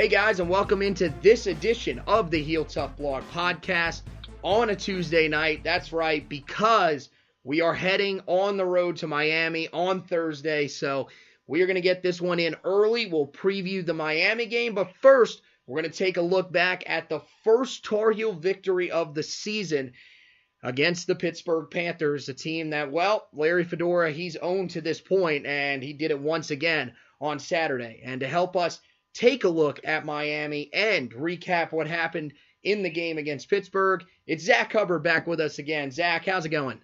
Hey guys, and welcome into this edition of the Heel Tough Blog podcast on a Tuesday night. That's right, because we are heading on the road to Miami on Thursday, so we are going to get this one in early. We'll preview the Miami game, but first, we're going to take a look back at the first Tar Heel victory of the season against the Pittsburgh Panthers, a team that, well, Larry Fedora, he's owned to this point, and he did it once again on Saturday. And to help us take a look at Miami and recap what happened in the game against Pittsburgh, it's Zack Hubbard back with us again. Zack, how's it going?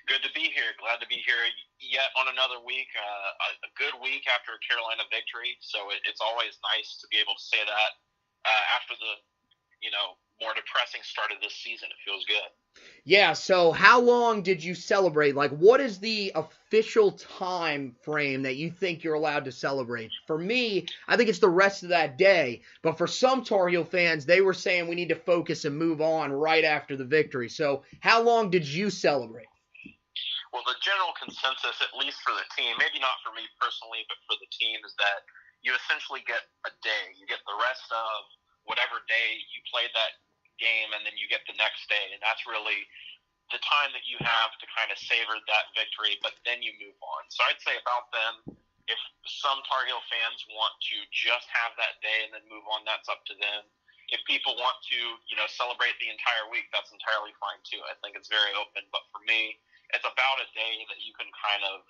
Good to be here. Glad to be here yet on another week. A good week after a Carolina victory, so it's always nice to be able to say that after the, more depressing start of this season. It feels good. Yeah, so how long did you celebrate? Like, what is the official time frame that you think you're allowed to celebrate? For me, I think it's the rest of that day. But for some Tar Heel fans, they were saying we need to focus and move on right after the victory. So how long did you celebrate? Well, the general consensus, at least for the team, maybe not for me personally, but for the team, is that you essentially get a day. You get the rest of whatever day you played that game, and then you get the next day, and that's really the time that you have to kind of savor that victory, but then you move on. So I'd say about then, if some Tar Heel fans want to just have that day and then move on, that's up to them. If people want to, celebrate the entire week, that's entirely fine too. I think it's very open, but for me, it's about a day that you can kind of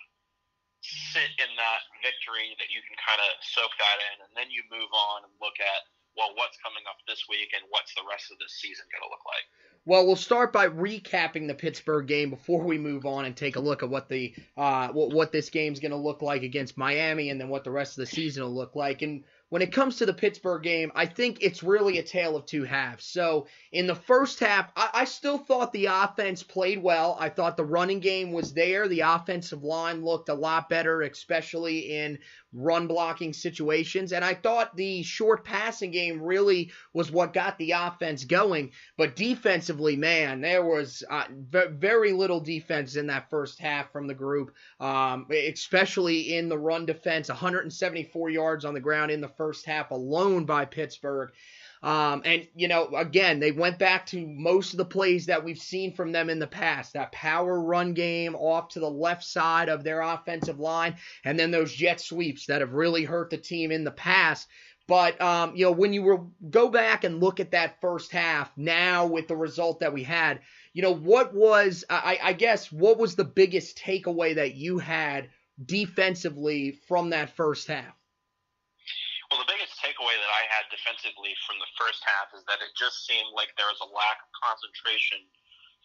sit in that victory, that you can kind of soak that in, and then you move on and look at, well, what's coming up this week and what's the rest of this season going to look like? Well, we'll start by recapping the Pittsburgh game before we move on and take a look at what this game's going to look like against Miami, and then what the rest of the season will look like. And when it comes to the Pittsburgh game, I think it's really a tale of two halves. So in the first half, I still thought the offense played well. I thought the running game was there. The offensive line looked a lot better, especially in run blocking situations. And I thought the short passing game really was what got the offense going. But defensively, man, there was very little defense in that first half from the group, especially in the run defense. 174 yards on the ground in the first half alone by Pittsburgh. Again, they went back to most of the plays that we've seen from them in the past. That power run game off to the left side of their offensive line, and then those jet sweeps that have really hurt the team in the past. But, when you go back and look at that first half now with the result that we had, what was the biggest takeaway that you had defensively from that first half? Well, the biggest takeaway that I had defensively from the first half is that it just seemed like there was a lack of concentration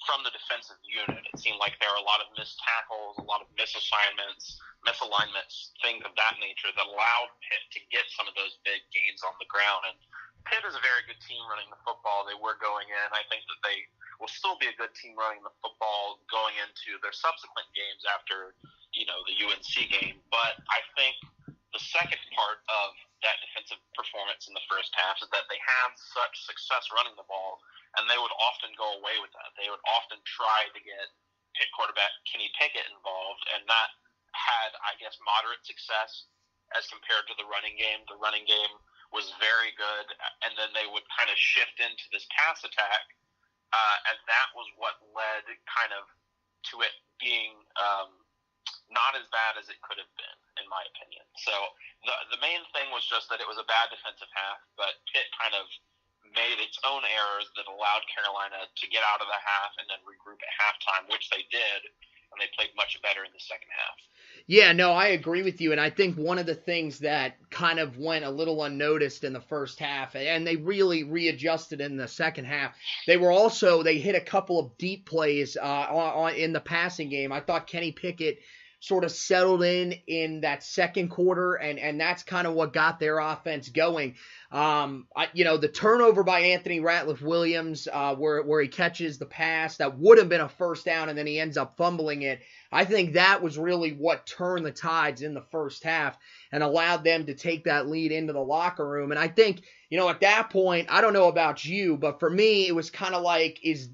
from the defensive unit. It seemed like there were a lot of missed tackles, a lot of misassignments, misalignments, things of that nature that allowed Pitt to get some of those big gains on the ground. And Pitt is a very good team running the football. They were going in. I think that they will still be a good team running the football going into their subsequent games after, the UNC game. But I think the second part of that defensive performance in the first half is that they had such success running the ball, and they would often go away with that. They would often try to get Pitt quarterback Kenny Pickett involved, and that had, moderate success as compared to the running game. The running game was very good, and then they would kind of shift into this pass attack, and that was what led kind of to it being not as bad as it could have been, in my opinion. So the main thing was just that it was a bad defensive half, but Pitt kind of made its own errors that allowed Carolina to get out of the half and then regroup at halftime, which they did, and they played much better in the second half. Yeah, no, I agree with you, and I think one of the things that kind of went a little unnoticed in the first half, and they really readjusted in the second half, they hit a couple of deep plays in the passing game. I thought Kenny Pickett sort of settled in that second quarter, and that's kind of what got their offense going. The turnover by Anthony Ratliff-Williams, where he catches the pass that would have been a first down, and then he ends up fumbling it. I think that was really what turned the tides in the first half. and allowed them to take that lead into the locker room. And I think, at that point, I don't know about you, but for me, it was kind of like, is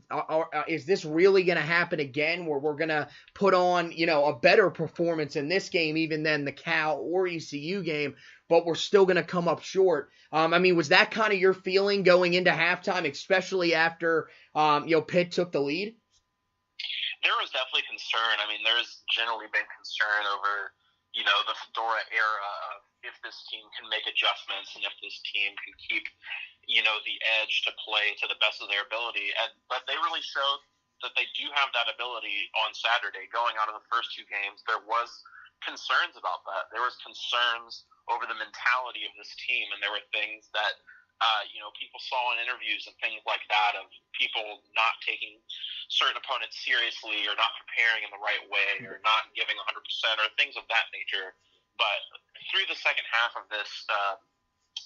this really going to happen again, where we're going to put on, a better performance in this game even than the Cal or ECU game, but we're still going to come up short? Was that kind of your feeling going into halftime, especially after, Pitt took the lead? There was definitely concern. There's generally been concern over, the Fedora era of if this team can make adjustments and if this team can keep, the edge to play to the best of their ability. But they really showed that they do have that ability on Saturday. Going out of the first two games, there was concerns about that. There was concerns over the mentality of this team, and there were things that people saw in interviews and things like that of people not taking certain opponents seriously or not preparing in the right way or not giving 100% or things of that nature. But through the second half of this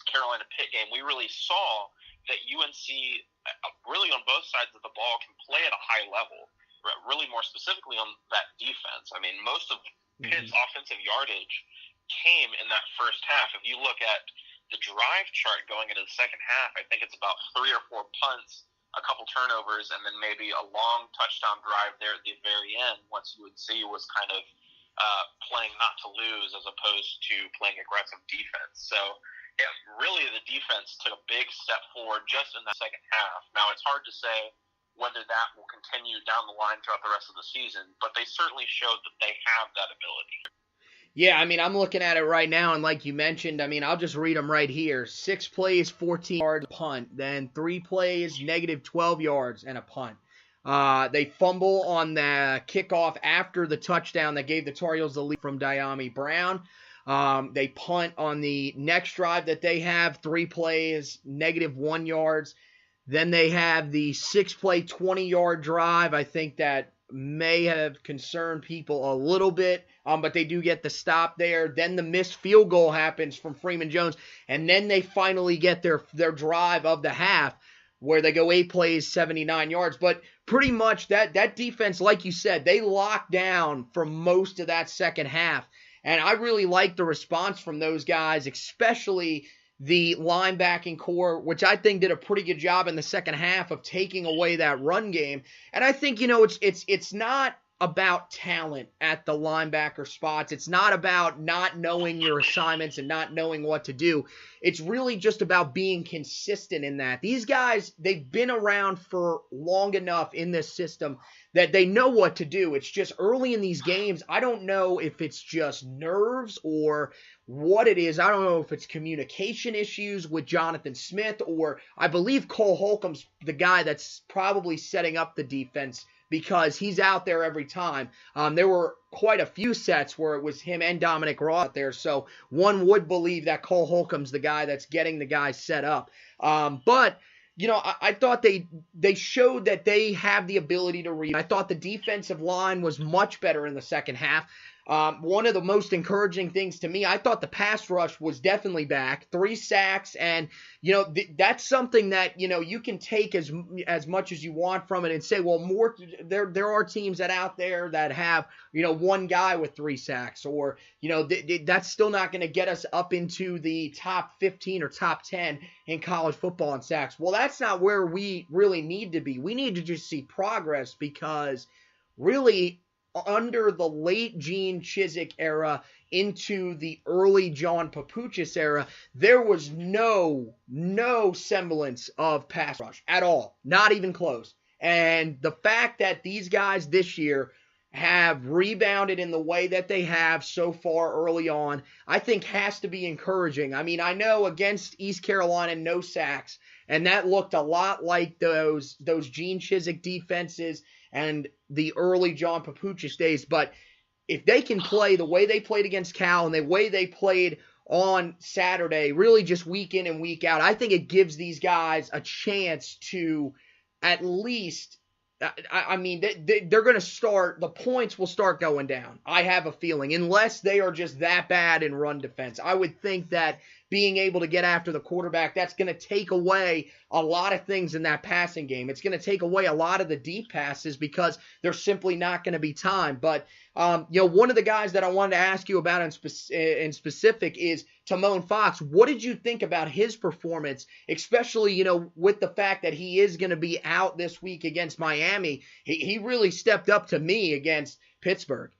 Carolina Pitt game, we really saw that UNC, really on both sides of the ball, can play at a high level, really more specifically on that defense. Most of Pitt's offensive yardage came in that first half. If you look at the drive chart going into the second half, I think it's about 3 or 4 punts, a couple turnovers, and then maybe a long touchdown drive there at the very end, once UNC was kind of playing not to lose as opposed to playing aggressive defense. So, yeah, really the defense took a big step forward just in that second half. Now, it's hard to say whether that will continue down the line throughout the rest of the season, but they certainly showed that they have that ability. Yeah, I'm looking at it right now, and like you mentioned, I'll just read them right here. 6 plays, 14 yards, punt. Then 3 plays, negative 12 yards, and a punt. They fumble on the kickoff after the touchdown that gave the Tar Heels the lead from Diami Brown. They punt on the next drive that they have, 3 plays, negative 1 yards. Then they have the 6-play, 20-yard drive. I think that may have concerned people a little bit, but they do get the stop there. Then the missed field goal happens from Freeman Jones, and then they finally get their drive of the half, where they go 8 plays, 79 yards. But pretty much that defense, like you said, they locked down for most of that second half, and I really like the response from those guys, especially the linebacking core, which I think did a pretty good job in the second half of taking away that run game. And I think, it's not about talent at the linebacker spots. It's not about not knowing your assignments and not knowing what to do. It's really just about being consistent in that. These guys, they've been around for long enough in this system that they know what to do. It's just early in these games, I don't know if it's just nerves or what it is. I don't know if it's communication issues with Jonathan Smith, or I believe Cole Holcomb's the guy that's probably setting up the defense, because he's out there every time. There were quite a few sets where it was him and Dominic Raw out there, so one would believe that Cole Holcomb's the guy that's getting the guys set up. But I thought they showed that they have the ability to read. I thought the defensive line was much better in the second half. One of the most encouraging things to me, I thought the pass rush was definitely back. 3 sacks, and that's something that you can take as much as you want from it and say, well, more there are teams out there that have one guy with 3 sacks, or that's still not going to get us up into the top 15 or top 10 in college football in sacks. Well, that's not where we really need to be. We need to just see progress, because really, under the late Gene Chizik era into the early John Papuchis era, there was no semblance of pass rush at all, not even close. And the fact that these guys this year have rebounded in the way that they have so far early on, I think has to be encouraging. I know against East Carolina, no sacks, and that looked a lot like those Gene Chizik defenses and the early John Papuchis days. But if they can play the way they played against Cal and the way they played on Saturday, really just week in and week out, I think it gives these guys a chance to at least I mean, they're going to start, the points will start going down. I have a feeling, unless they are just that bad in run defense. I would think that being able to get after the quarterback, that's going to take away a lot of things in that passing game. It's going to take away a lot of the deep passes because there's simply not going to be time. But, one of the guys that I wanted to ask you about in specific is Timon Fox. What did you think about his performance, especially, with the fact that he is going to be out this week against Miami? He really stepped up to me against Pittsburgh.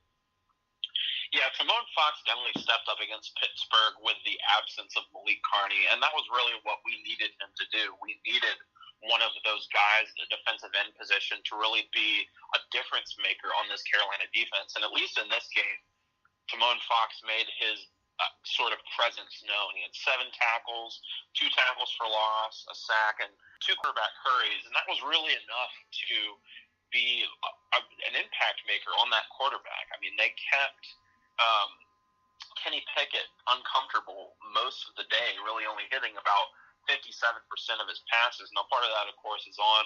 Yeah, Timon Fox definitely stepped up against Pittsburgh with the absence of Malik Carney, and that was really what we needed him to do. We needed one of those guys, the defensive end position, to really be a difference maker on this Carolina defense. And at least in this game, Timon Fox made his sort of presence known. He had 7 tackles, 2 tackles for loss, a sack, and 2 quarterback hurries, and that was really enough to be an impact maker on that quarterback. I mean, they kept Kenny Pickett uncomfortable most of the day, really only hitting about 57% of his passes. Now, part of that, of course, is on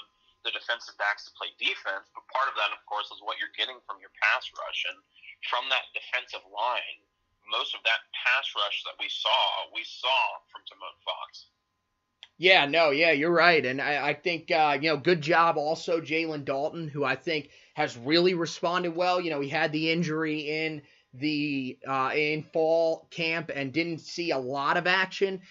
the defensive backs to play defense, but part of that, of course, is what you're getting from your pass rush. And from that defensive line, most of that pass rush that we saw from Timon Fox. Yeah, you're right. And I think, good job also Jalen Dalton, who I think has really responded well. He had the injury in fall camp and didn't see a lot of action.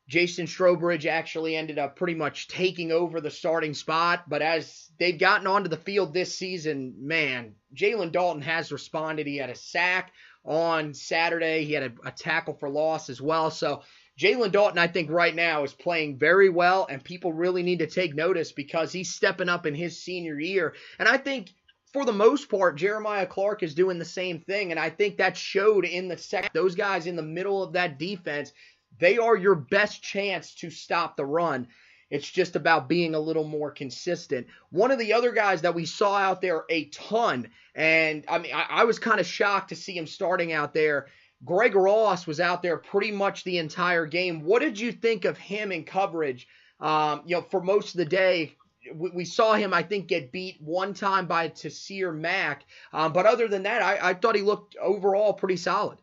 Jason Strowbridge actually ended up pretty much taking over the starting spot, but as they've gotten onto the field this season, man, Jalen Dalton has responded. He had a sack on Saturday. He had a tackle for loss as well. So Jalen Dalton, I think right now is playing very well, and people really need to take notice because he's stepping up in his senior year. And I think for the most part, Jeremiah Clark is doing the same thing, and I think that showed in the second. Those guys in the middle of that defense, they are your best chance to stop the run. It's just about being a little more consistent. One of the other guys that we saw out there a ton, and I mean, I was kind of shocked to see him starting out there. Greg Ross was out there pretty much the entire game. What did you think of him in coverage? For most of the day, we saw him, I think, get beat one time by Taysir Mack. But other than that, I thought he looked overall pretty solid.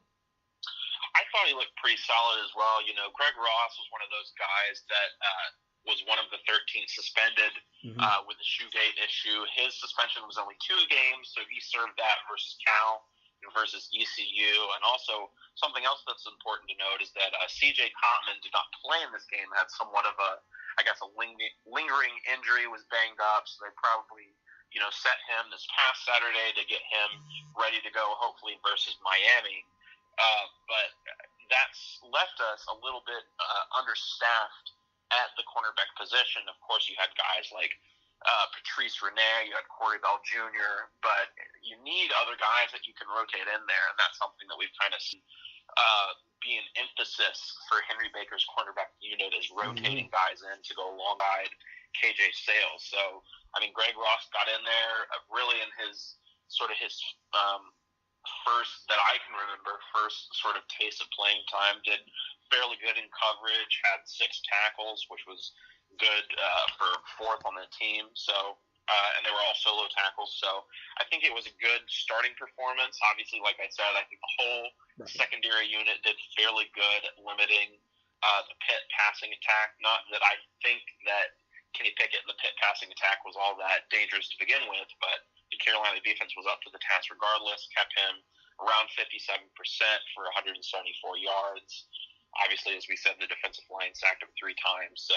I thought he looked pretty solid as well. Greg Ross was one of those guys that was one of the 13 suspended with the Shoegate issue. His suspension was only 2 games, so he served that versus Cal versus ECU. And also, something else that's important to note is that C.J. Cotman did not play in this game, had somewhat of a lingering injury, was banged up, so they probably, set him this past Saturday to get him ready to go, hopefully, versus Miami. But that's left us a little bit understaffed at the cornerback position. Of course, you had guys like Patrice Rene, you had Corey Bell Jr., but you need other guys that you can rotate in there, and that's something that we've kind of seen be an emphasis for Henry Baker's cornerback unit is rotating guys in to go alongside KJ Sales. So, I mean, Greg Ross got in there really in his first, that I can remember, first sort of taste of playing time, did fairly good in coverage, had 6 tackles, which was good for 4th on the team. So, and they were all solo tackles. So I think it was a good starting performance. Obviously, like I said, I think the whole secondary unit did fairly good at limiting the Pitt passing attack. Not that I think that Kenny Pickett and the Pitt passing attack was all that dangerous to begin with, but the Carolina defense was up to the task regardless, kept him around 57% for 174 yards. Obviously, as we said, the defensive line sacked him 3 times, so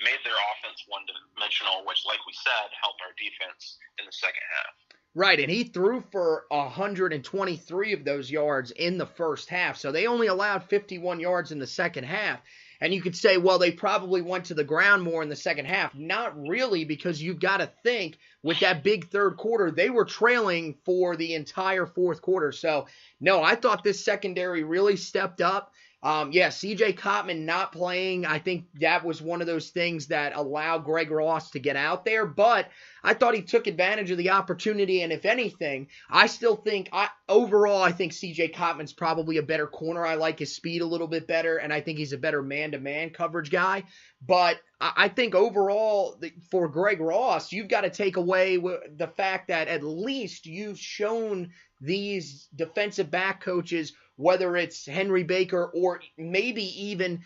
made their offense one-dimensional, which, like we said, helped our defense in the second half. Right, and he threw for 123 of those yards in the first half, so they only allowed 51 yards in the second half. And you could say, well, they probably went to the ground more in the second half. Not really, because you've got to think with that big third quarter, they were trailing for the entire fourth quarter. So, no, I thought this secondary really stepped up. Yeah, C.J. Cottman not playing, I think that was one of those things that allowed Greg Ross to get out there, but I thought he took advantage of the opportunity, and if anything, I still think, overall, I think C.J. Cottman's probably a better corner. I like his speed a little bit better, and I think he's a better man-to-man coverage guy, but I think overall, for Greg Ross, you've got to take away the fact that at least you've shown these defensive back coaches, whether it's Henry Baker or maybe even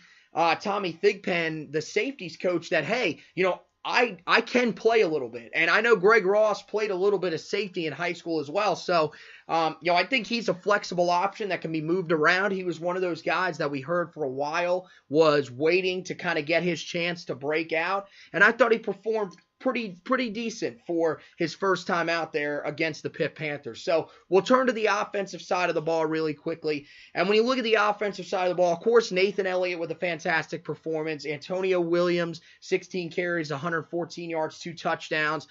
Tommy Thigpen, the safeties coach, that, hey, I can play a little bit. And I know Greg Ross played a little bit of safety in high school as well. So, I think he's a flexible option that can be moved around. He was one of those guys that we heard for a while was waiting to kind of get his chance to break out. And I thought he performed pretty decent for his first time out there against the Pitt Panthers. So we'll turn to the offensive side of the ball really quickly. And when you look at the offensive side of the ball, of course, Nathan Elliott with a fantastic performance. Antonio Williams, 16 carries, 114 yards, 2 touchdowns.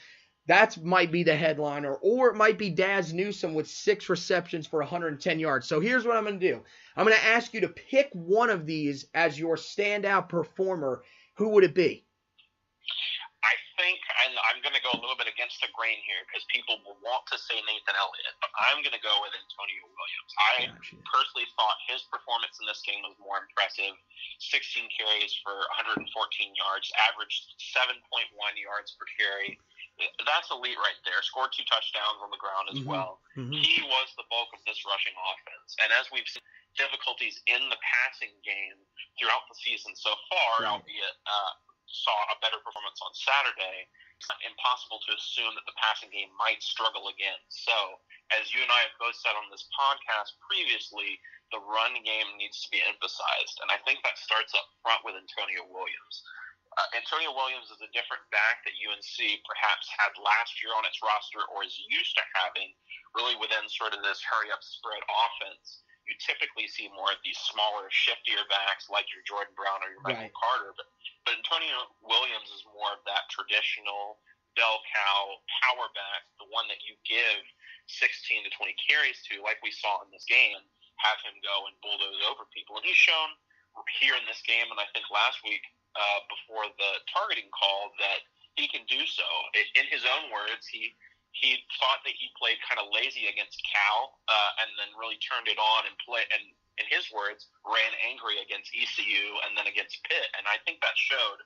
That might be the headliner. Or it might be Daz Newsome with 6 receptions for 110 yards. So here's what I'm going to do. I'm going to ask you to pick one of these as your standout performer. Who would it be? And I'm going to go a little bit against the grain here because people will want to say Nathan Elliott, but I'm going to go with Antonio Williams. I personally thought his performance in this game was more impressive. 16 carries for 114 yards, averaged 7.1 yards per carry. That's elite right there. Scored 2 touchdowns on the ground as well. He was the bulk of this rushing offense. And as we've seen difficulties in the passing game throughout the season so far, albeit saw a better performance on Saturday, it's impossible to assume that the passing game might struggle again. So, as you and I have both said on this podcast previously, the run game needs to be emphasized. And I think that starts up front with Antonio Williams. Antonio Williams is a different back that UNC perhaps had last year on its roster or is used to having, really within sort of this hurry-up spread offense. You typically see more of these smaller, shiftier backs like your Jordan Brown or your Michael Carter. But Antonio Williams is more of that traditional bell cow power back, the one that you give 16 to 20 carries to, like we saw in this game, and have him go and bulldoze over people. And he's shown here in this game, and I think last week before the targeting call, that he can do so. In his own words, he thought that he played kind of lazy against Cal, and then really turned it on and in his words, ran angry against ECU and then against Pitt. And I think that showed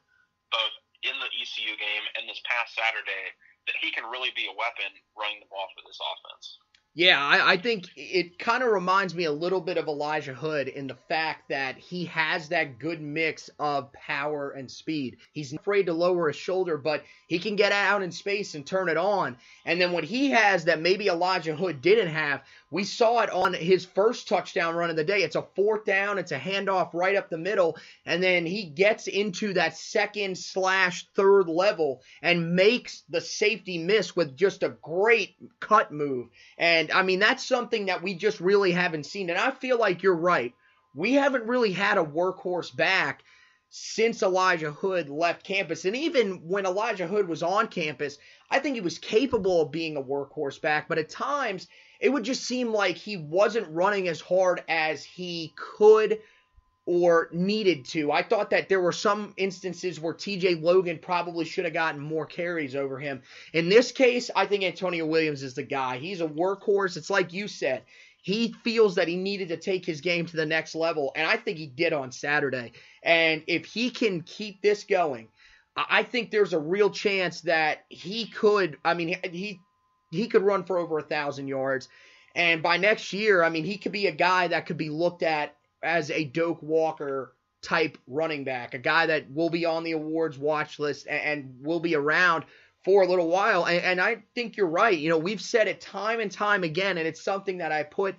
both in the ECU game and this past Saturday that he can really be a weapon running the ball for this offense. Yeah, I think it kind of reminds me a little bit of Elijah Hood in the fact that he has that good mix of power and speed. He's not afraid to lower his shoulder, but he can get out in space and turn it on. And then what he has that maybe Elijah Hood didn't have, we saw it on his first touchdown run of the day. It's a 4th down. It's a handoff right up the middle. And then he gets into that 2nd/3rd level and makes the safety miss with just a great cut move. And, I mean, that's something that we just really haven't seen. And I feel like you're right. We haven't really had a workhorse back since Elijah Hood left campus. And even when Elijah Hood was on campus, I think he was capable of being a workhorse back. But at times, it would just seem like he wasn't running as hard as he could or needed to. I thought that there were some instances where TJ Logan probably should have gotten more carries over him. In this case, I think Antonio Williams is the guy. He's a workhorse. It's like you said. He feels that he needed to take his game to the next level, and I think he did on Saturday. And if he can keep this going, I think there's a real chance that he could, he could run for over 1,000 yards. And by next year, he could be a guy that could be looked at as a Doak Walker type running back, a guy that will be on the awards watch list and will be around for a little while. And I think you're right. We've said it time and time again, and it's something that I put,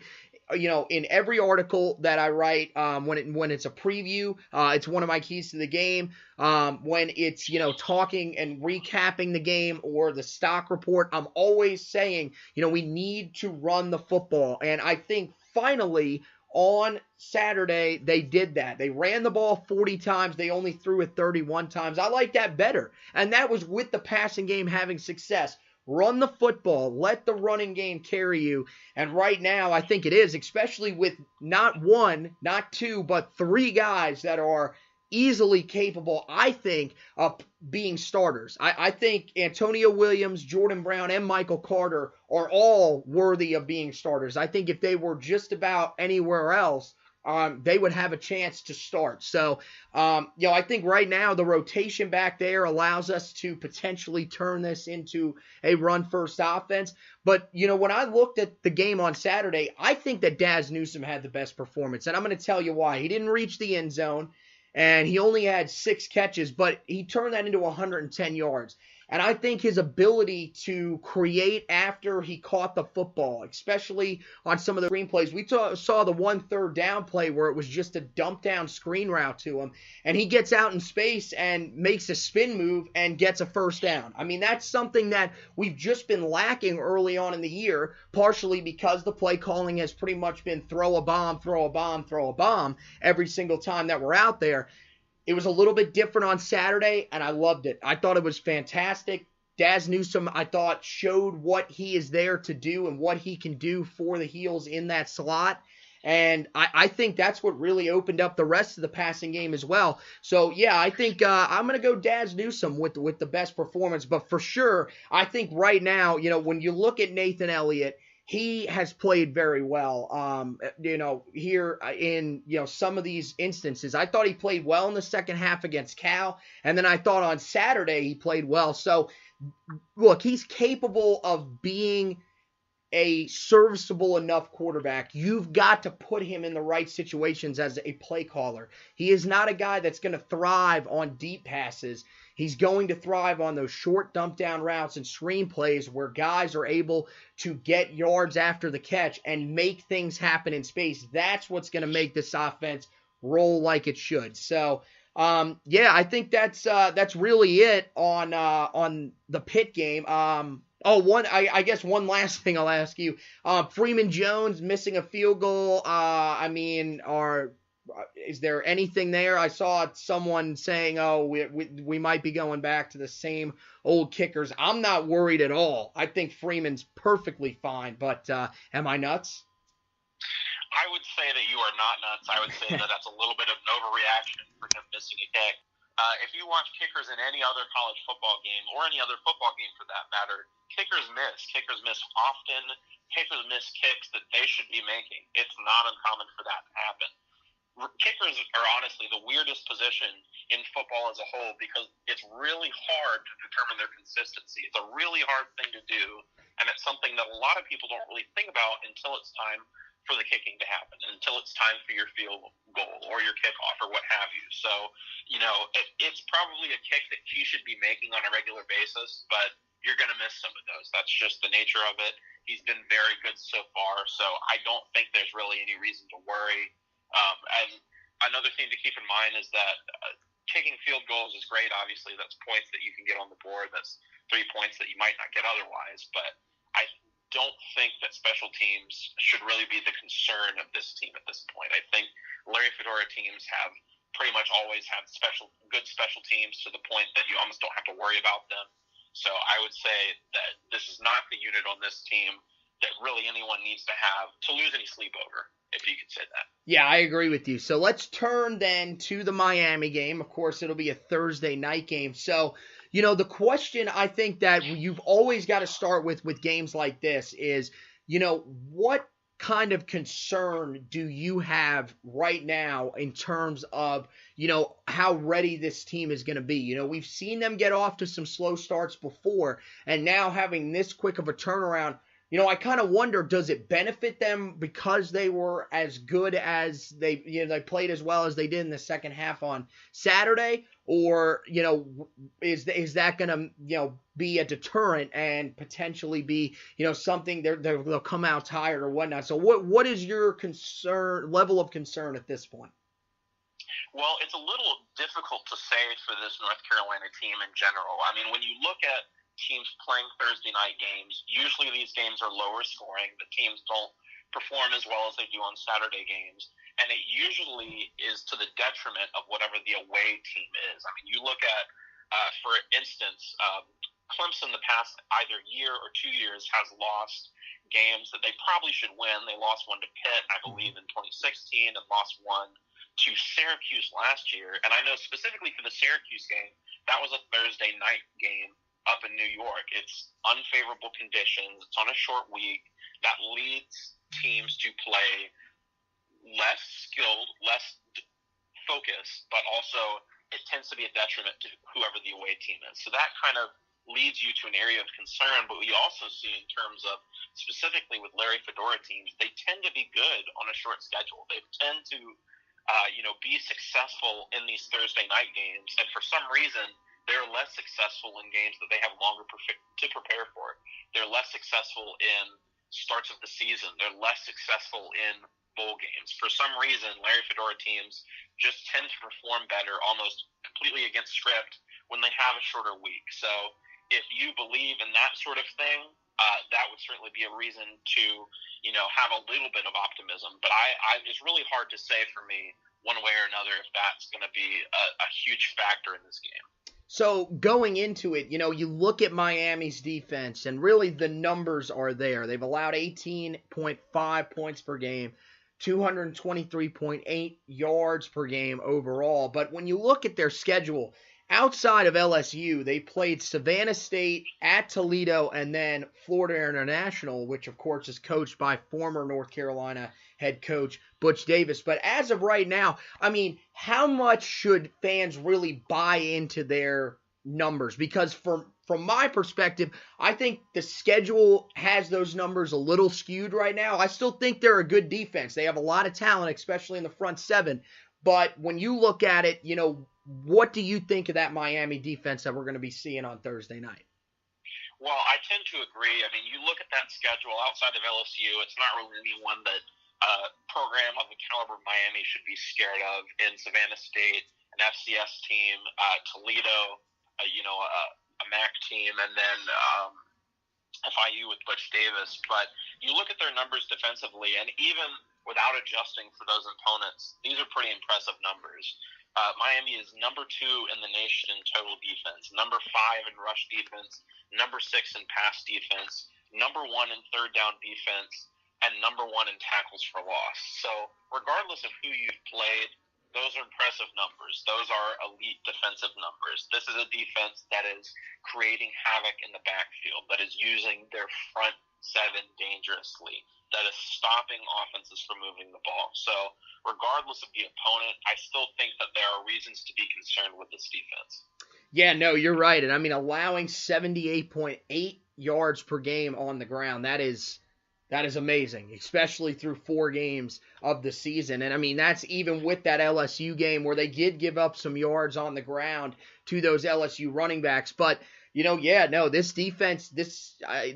in every article that I write, when it's a preview, it's one of my keys to the game. When it's, talking and recapping the game or the stock report, I'm always saying, we need to run the football. And I think finally on Saturday, they did that. They ran the ball 40 times. They only threw it 31 times. I like that better. And that was with the passing game having success. run the football, let the running game carry you. And right now, I think it is, especially with not one, not two, but three guys that are easily capable, I think, of being starters. I think Antonio Williams, Jordan Brown, and Michael Carter are all worthy of being starters. I think if they were just about anywhere else, they would have a chance to start. So, I think right now the rotation back there allows us to potentially turn this into a run-first offense. But, when I looked at the game on Saturday, I think that Daz Newsome had the best performance. And I'm going to tell you why. He didn't reach the end zone, and he only had 6 catches, but he turned that into 110 yards. And I think his ability to create after he caught the football, especially on some of the screenplays, we saw the 1 third down play where it was just a dump down screen route to him, and he gets out in space and makes a spin move and gets a first down. I mean, that's something that we've just been lacking early on in the year, partially because the play calling has pretty much been throw a bomb, throw a bomb, throw a bomb every single time that we're out there. It was a little bit different on Saturday, and I loved it. I thought it was fantastic. Daz Newsome, I thought, showed what he is there to do and what he can do for the Heels in that slot. And I think that's what really opened up the rest of the passing game as well. So, yeah, I think I'm going to go Daz Newsome with the best performance. But for sure, I think right now, when you look at Nathan Elliott, he has played very well, here in, some of these instances. I thought he played well in the second half against Cal, and then I thought on Saturday he played well. So, look, he's capable of being a serviceable enough quarterback. You've got to put him in the right situations as a play caller. He is not a guy that's going to thrive on deep passes. He's going to thrive on those short dump down routes and screen plays where guys are able to get yards after the catch and make things happen in space. That's what's going to make this offense roll like it should. So, I think that's really it on the Pitt game. I guess one last thing I'll ask you. Freeman Jones missing a field goal. Is there anything there? I saw someone saying, we might be going back to the same old kickers. I'm not worried at all. I think Freeman's perfectly fine, but am I nuts? I would say that you are not nuts. I would say that that's a little bit of an overreaction for him missing a kick. If you watch kickers in any other college football game, or any other football game for that matter, kickers miss. Kickers miss often. Kickers miss kicks that they should be making. It's not uncommon for that to happen. Kickers are honestly the weirdest position in football as a whole because it's really hard to determine their consistency. It's a really hard thing to do, and it's something that a lot of people don't really think about until it's time for the kicking to happen, until it's time for your field goal or your kickoff or what have you. So, it's probably a kick that he should be making on a regular basis, but you're going to miss some of those. That's just the nature of it. He's been very good so far, so I don't think there's really any reason to worry. And another thing to keep in mind is that kicking field goals is great. Obviously, that's points that you can get on the board. That's 3 points that you might not get otherwise. But I don't think that special teams should really be the concern of this team at this point. I think Larry Fedora teams have pretty much always had good special teams to the point that you almost don't have to worry about them. So I would say that this is not the unit on this team that really anyone needs to have to lose any sleep over, if you could say that. Yeah, I agree with you. So let's turn then to the Miami game. Of course, it'll be a Thursday night game. So, the question I think that you've always got to start with games like this is, what kind of concern do you have right now in terms of, how ready this team is going to be? We've seen them get off to some slow starts before, and now having this quick of a turnaround, I kind of wonder, does it benefit them because they were as good as they played as well as they did in the second half on Saturday? Or, is that going to, be a deterrent and potentially be, something they'll come out tired or whatnot? So what is your level of concern at this point? Well, it's a little difficult to say for this North Carolina team in general. I mean, when you look at teams playing Thursday night games, usually these games are lower scoring. The teams don't perform as well as they do on Saturday games, and it usually is to the detriment of whatever the away team is. I mean, you look at, for instance, Clemson the past either year or 2 years has lost games that they probably should win. They lost one to Pitt, I believe, in 2016 and lost one to Syracuse last year. And I know specifically for the Syracuse game, that was a Thursday night game up in New York. It's unfavorable conditions. It's on a short week. That leads teams to play less skilled, less focused, but also it tends to be a detriment to whoever the away team is. So that kind of leads you to an area of concern. But we also see in terms of specifically with Larry Fedora teams, they tend to be good on a short schedule. They tend to be successful in these Thursday night games, and for some reason they're less successful in games that they have longer to prepare for. They're less successful in starts of the season. They're less successful in bowl games. For some reason, Larry Fedora teams just tend to perform better almost completely against script when they have a shorter week. So if you believe in that sort of thing, that would certainly be a reason to, have a little bit of optimism. But it's really hard to say for me one way or another if that's going to be a huge factor in this game. So going into it, you look at Miami's defense, and really the numbers are there. They've allowed 18.5 points per game, 223.8 yards per game overall. But when you look at their schedule, outside of LSU, they played Savannah State, at Toledo, and then Florida International, which of course is coached by former North Carolina head coach Butch Davis. But as of right now, how much should fans really buy into their numbers? Because from my perspective, I think the schedule has those numbers a little skewed right now. I still think they're a good defense. They have a lot of talent, especially in the front seven. But when you look at it, what do you think of that Miami defense that we're going to be seeing on Thursday night? Well, I tend to agree. You look at that schedule outside of LSU, it's not really anyone that program of the caliber of Miami should be scared of. In Savannah State, an FCS team, Toledo, a MAC team, and then FIU with Butch Davis. But you look at their numbers defensively, and even without adjusting for those opponents, these are pretty impressive numbers. Miami is number 2 in the nation in total defense, number 5 in rush defense, number 6 in pass defense, number 1 in third down defense, and number 1 in tackles for loss. So regardless of who you've played, those are impressive numbers. Those are elite defensive numbers. This is a defense that is creating havoc in the backfield, that is using their front seven dangerously, that is stopping offenses from moving the ball. So regardless of the opponent, I still think that there are reasons to be concerned with this defense. Yeah, no, you're right. And allowing 78.8 yards per game on the ground, that is amazing, especially through 4 games of the season. And that's even with that LSU game where they did give up some yards on the ground to those LSU running backs. But, this defense,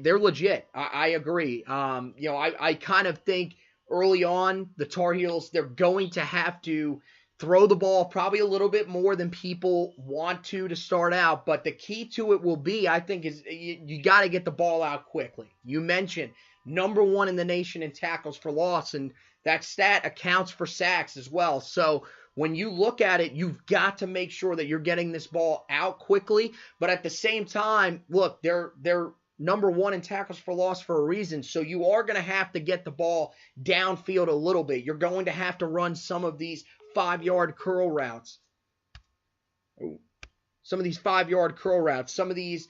they're legit. I agree. I kind of think early on the Tar Heels, they're going to have to throw the ball probably a little bit more than people want to start out. But the key to it will be, I think, is you got to get the ball out quickly. You mentioned number 1 in the nation in tackles for loss, and that stat accounts for sacks as well. So when you look at it, you've got to make sure that you're getting this ball out quickly. But at the same time, look, they're number 1 in tackles for loss for a reason. So you are going to have to get the ball downfield a little bit. You're going to have to run some of these 5-yard curl routes. Some of these 5-yard curl routes. Some of these,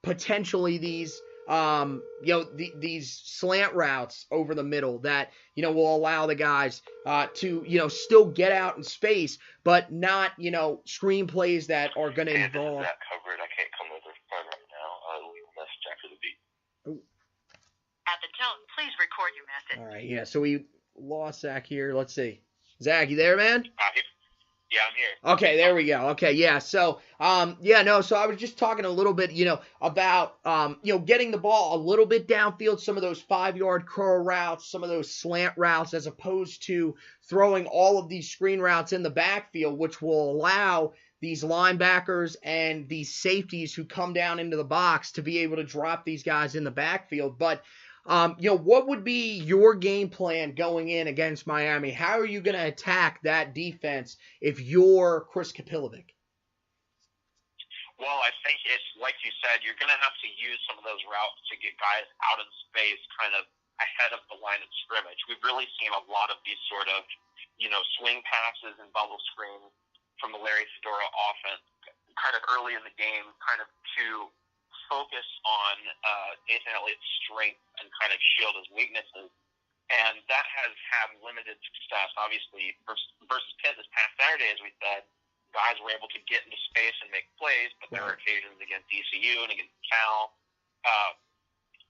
potentially these these slant routes over the middle that, will allow the guys to, still get out in space, but not, screen plays that are going to involve. Zack Hubbard, I can't come over right now. Leave a message after the beep. At the tone, please record your message. All right, yeah, so we lost Zach here. Let's see. Zach, you there, man? Yeah, I'm here. Okay, there we go. Okay, yeah. So, so I was just talking a little bit, about, getting the ball a little bit downfield, some of those 5-yard curl routes, some of those slant routes, as opposed to throwing all of these screen routes in the backfield, which will allow these linebackers and these safeties who come down into the box to be able to drop these guys in the backfield. But, what would be your game plan going in against Miami? How are you going to attack that defense if you're Chris Kapilovic? Well, I think it's, like you said, you're going to have to use some of those routes to get guys out in space kind of ahead of the line of scrimmage. We've really seen a lot of these sort of, swing passes and bubble screens from the Larry Fedora offense kind of early in the game, kind of to focus on Nathan Elliott's strength and kind of shield his weaknesses. And that has had limited success, obviously, versus Pitt this past Saturday, as we said. Guys were able to get into space and make plays, but there were occasions against ECU and against Cal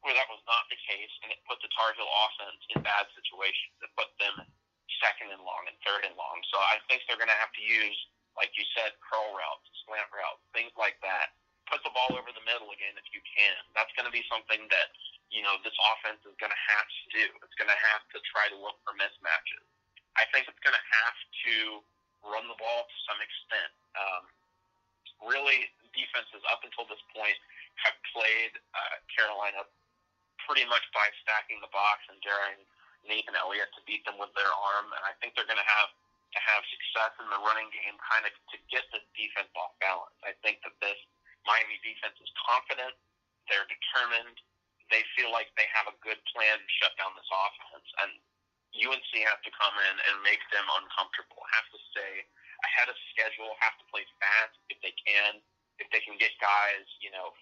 where that was not the case, and it put the Tar Heel offense in bad situations. It put them second and long and third and long. So I think they're going to have to use, like you said, curl routes, slant routes, things like that. Put the ball over the middle again if you can. That's going to be something that, this offense is going to have to do. It's going to have to try to look for mismatches. I think it's going to have to run the ball to some extent. Really, defenses up until this point have played Carolina pretty much by stacking the box and daring Nathan Elliott to beat them with their arm. And I think they're going to have success in the running game kind of to get the defense off balance. I think that this Miami defense is confident. They're determined. They feel like they have a good plan to shut down this offense. And UNC has to come in and make them uncomfortable, have to stay ahead of schedule, have to play fast if they can get guys,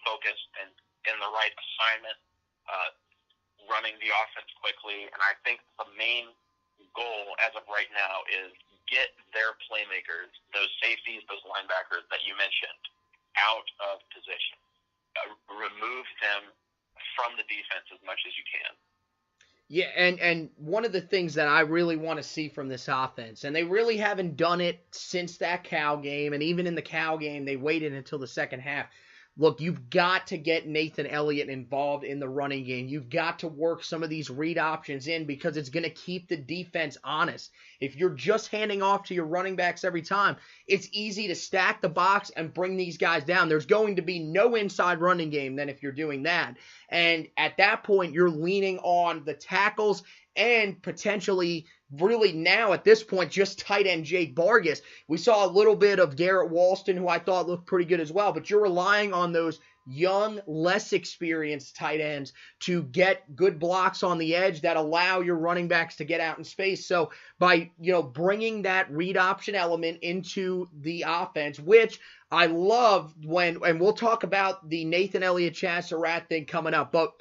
focused and in the right assignment, running the offense quickly. And I think the main goal as of right now is get their playmakers, those safeties, those linebackers that you mentioned, out of position. Remove them from the defense as much as you can. Yeah, and one of the things that I really want to see from this offense, and they really haven't done it since that Cal game, and even in the Cal game, they waited until the second half. Look, you've got to get Nathan Elliott involved in the running game. You've got to work some of these read options in because it's going to keep the defense honest. If you're just handing off to your running backs every time, it's easy to stack the box and bring these guys down. There's going to be no inside running game then if you're doing that. And at that point, you're leaning on the tackles and potentially, really now at this point, just tight end Jake Vargas. We saw a little bit of Garrett Walston, who I thought looked pretty good as well, but you're relying on those young, less experienced tight ends to get good blocks on the edge that allow your running backs to get out in space. So by, bringing that read option element into the offense, which I love and we'll talk about the Nathan Elliott Chaz Surratt thing coming up, but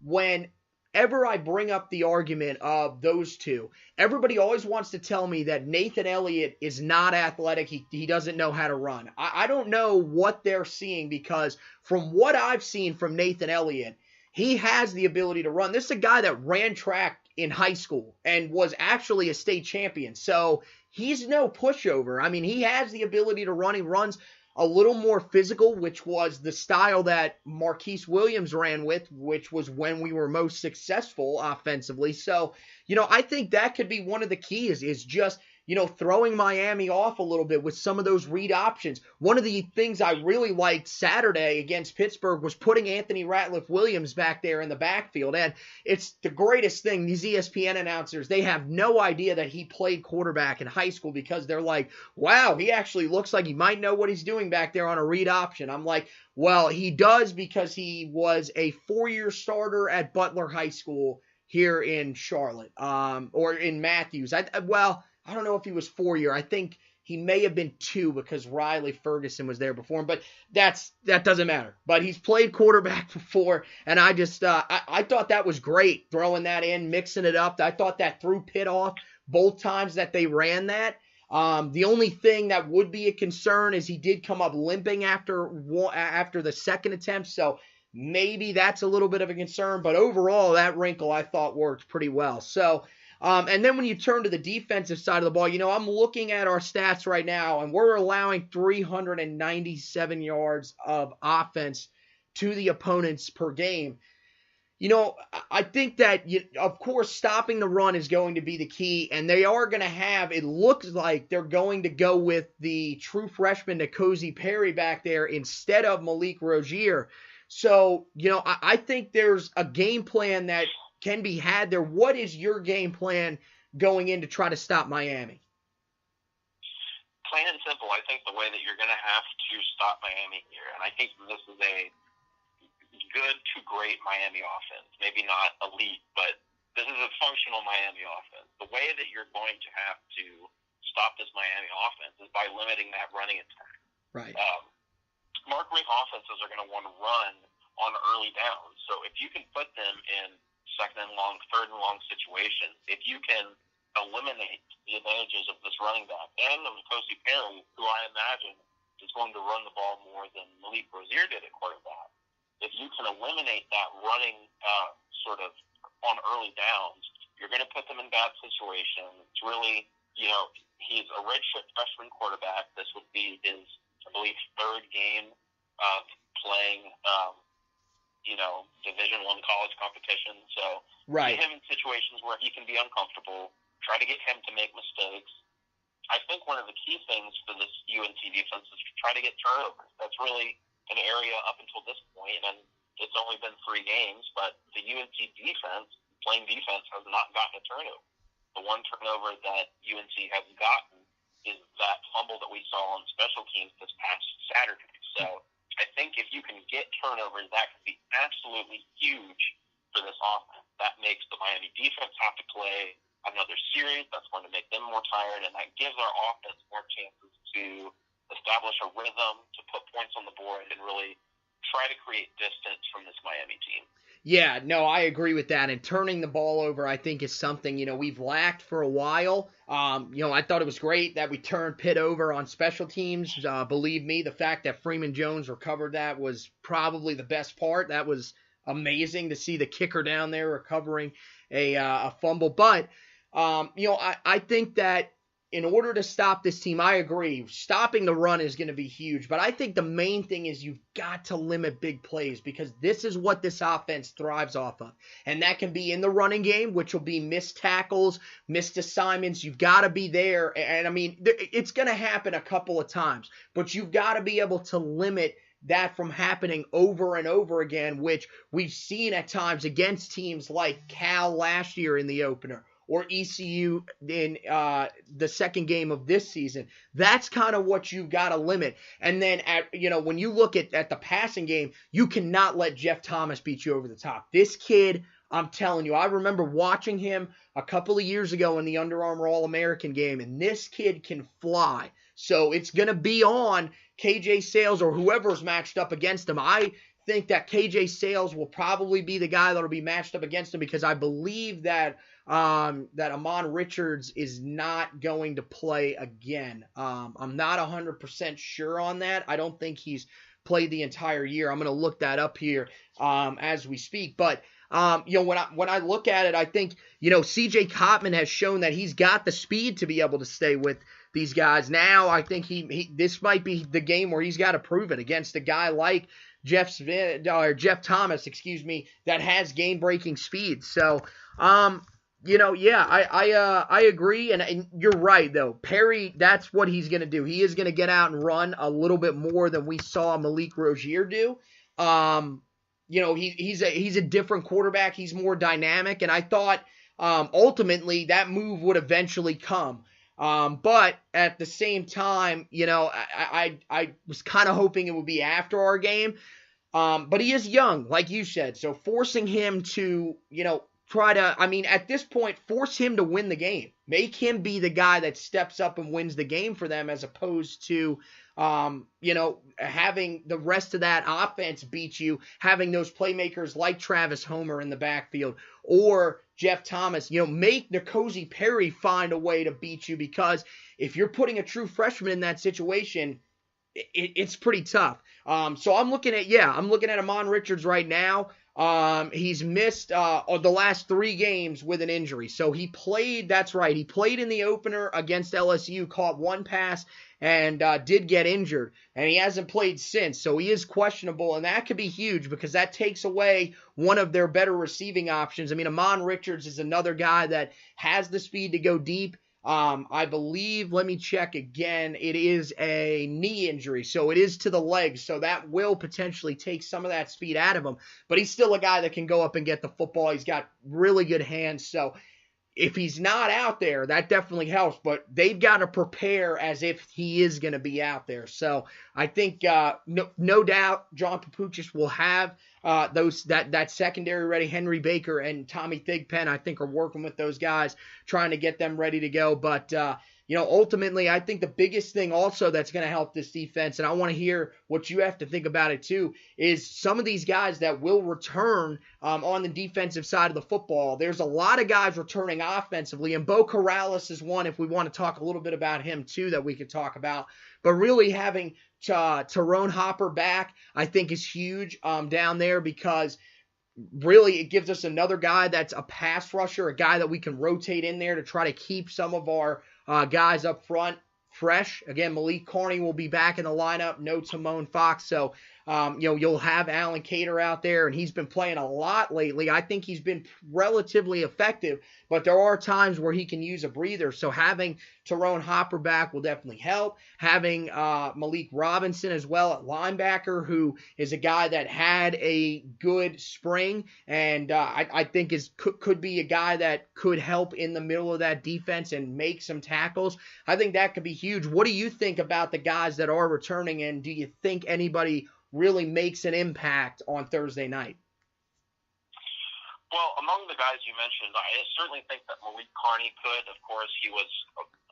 whenever I bring up the argument of those two, everybody always wants to tell me that Nathan Elliott is not athletic. He doesn't know how to run. I don't know what they're seeing because from what I've seen from Nathan Elliott, he has the ability to run. This is a guy that ran track in high school and was actually a state champion. So he's no pushover. I mean, he has the ability to run. He runs a little more physical, which was the style that Marquise Williams ran with, which was when we were most successful offensively. So, I think that could be one of the keys is just, throwing Miami off a little bit with some of those read options. One of the things I really liked Saturday against Pittsburgh was putting Anthony Ratliff-Williams back there in the backfield. And it's the greatest thing. These ESPN announcers, they have no idea that he played quarterback in high school because they're like, wow, he actually looks like he might know what he's doing back there on a read option. I'm like, well, he does because he was a 4-year starter at Butler High School here in Charlotte, or in Matthews. I don't know if he was 4-year. I think he may have been 2 because Riley Ferguson was there before him, but that doesn't matter. But he's played quarterback before, and I just I thought that was great, throwing that in, mixing it up. I thought that threw Pitt off both times that they ran that. The only thing that would be a concern is he did come up limping after the second attempt, so maybe that's a little bit of a concern. But overall, that wrinkle I thought worked pretty well. So. And then when you turn to the defensive side of the ball, I'm looking at our stats right now, and we're allowing 397 yards of offense to the opponents per game. I think that, of course, stopping the run is going to be the key, and they are going to it looks like they're going to go with the true freshman N'Kosi Perry back there instead of Malik Rozier. So, I think there's a game plan that can be had there. What is your game plan going in to try to stop Miami? plain and simple, I think the way that you're going to have to stop Miami here, and I think this is a good to great Miami offense, maybe not elite, but this is a functional Miami offense. The way that you're going to have to stop this Miami offense is by limiting that running attack. Right. Mark Richt offenses are going to want to run on early downs. So if you can put them in second and long, third and long situations, if you can eliminate the advantages of this running back and of N'Kosi Perry, who I imagine is going to run the ball more than Malik Rozier did at quarterback, if you can eliminate that running sort of on early downs, you're going to put them in bad situations. It's really, he's a redshirt freshman quarterback. This would be his, I believe, third game of playing, Division I college competition. So right. get him in situations where he can be uncomfortable, try to get him to make mistakes. I think one of the key things for this UNC defense is to try to get turnovers. That's really an area up until this point, and it's only been 3 games, but the UNC defense, playing defense, has not gotten a turnover. The one turnover that UNC has gotten is that fumble that we saw on special teams this past Saturday. So I think if you can get turnovers, that could be absolutely huge for this offense. That makes the Miami defense have to play another series. That's going to make them more tired, and that gives our offense more chances to establish a rhythm, to put points on the board, and really try to create distance from this Miami team. Yeah, no, I agree with that. And turning the ball over, I think, is something, we've lacked for a while. I thought it was great that we turned Pitt over on special teams. Believe me, the fact that Freeman Jones recovered that was probably the best part. That was amazing to see the kicker down there recovering a fumble. But, I think that in order to stop this team, I agree, stopping the run is going to be huge. But I think the main thing is you've got to limit big plays, because this is what this offense thrives off of. And that can be in the running game, which will be missed tackles, missed assignments. You've got to be there. And, it's going to happen a couple of times. But you've got to be able to limit that from happening over and over again, which we've seen at times against teams like Cal last year in the opener, or ECU in the second game of this season. That's kind of what you've got to limit. And then, when you look at the passing game, you cannot let Jeff Thomas beat you over the top. This kid, I'm telling you, I remember watching him a couple of years ago in the Under Armour All-American game, and this kid can fly. So it's going to be on KJ Sales or whoever's matched up against him. I think that KJ Sales will probably be the guy that will be matched up against him, because I believe that Amon Richards is not going to play again. I'm not 100% sure on that. I don't think he's played the entire year. I'm going to look that up here as we speak. But when I look at it, I think CJ Cotman has shown that he's got the speed to be able to stay with these guys. Now I think this might be the game where he's got to prove it against a guy like Jeff Thomas, that has game-breaking speed. So, I agree, and you're right, though. Perry, that's what he's going to do. He is going to get out and run a little bit more than we saw Malik Rozier do. He's a different quarterback. He's more dynamic, and I thought ultimately that move would eventually come. But at the same time, I was kind of hoping it would be after our game. But he is young, like you said, so forcing him to, at this point, force him to win the game. Make him be the guy that steps up and wins the game for them, as opposed to, having the rest of that offense beat you, having those playmakers like Travis Homer in the backfield or Jeff Thomas, make N'Kosi Perry find a way to beat you, because if you're putting a true freshman in that situation, it's pretty tough. So I'm looking at Amon Richards right now. He's missed the last 3 games with an injury. So he played, that's right, he played in the opener against LSU, caught 1 pass, and did get injured. And he hasn't played since, so he is questionable, and that could be huge, because that takes away one of their better receiving options. Amon Richards is another guy that has the speed to go deep. I believe, let me check again, it is a knee injury, so it is to the legs, so that will potentially take some of that speed out of him, but he's still a guy that can go up and get the football. He's got really good hands, so if he's not out there, that definitely helps, but they've got to prepare as if he is going to be out there. So I think no doubt John Papuchis will have that secondary ready. Henry Baker and Tommy Thigpen, I think, are working with those guys, trying to get them ready to go. But ultimately, I think the biggest thing also that's going to help this defense, and I want to hear what you have to think about it too, is some of these guys that will return on the defensive side of the football. There's a lot of guys returning offensively, and Bo Corrales is one, if we want to talk a little bit about him too, that we could talk about. But really having Tyrone Hopper back, I think, is huge down there, because really it gives us another guy that's a pass rusher, a guy that we can rotate in there to try to keep some of our guys up front fresh. Again, Malik Carney will be back in the lineup. No Timon Fox. So, you'll have Alan Cater out there, and he's been playing a lot lately. I think he's been relatively effective, but there are times where he can use a breather. So having Tyrone Hopper back will definitely help. Having Malik Robinson as well at linebacker, who is a guy that had a good spring, and I think could be a guy that could help in the middle of that defense and make some tackles. I think that could be huge. What do you think about the guys that are returning, and do you think anybody really makes an impact on Thursday night? Well, among the guys you mentioned, I certainly think that Malik Carney could. Of course, he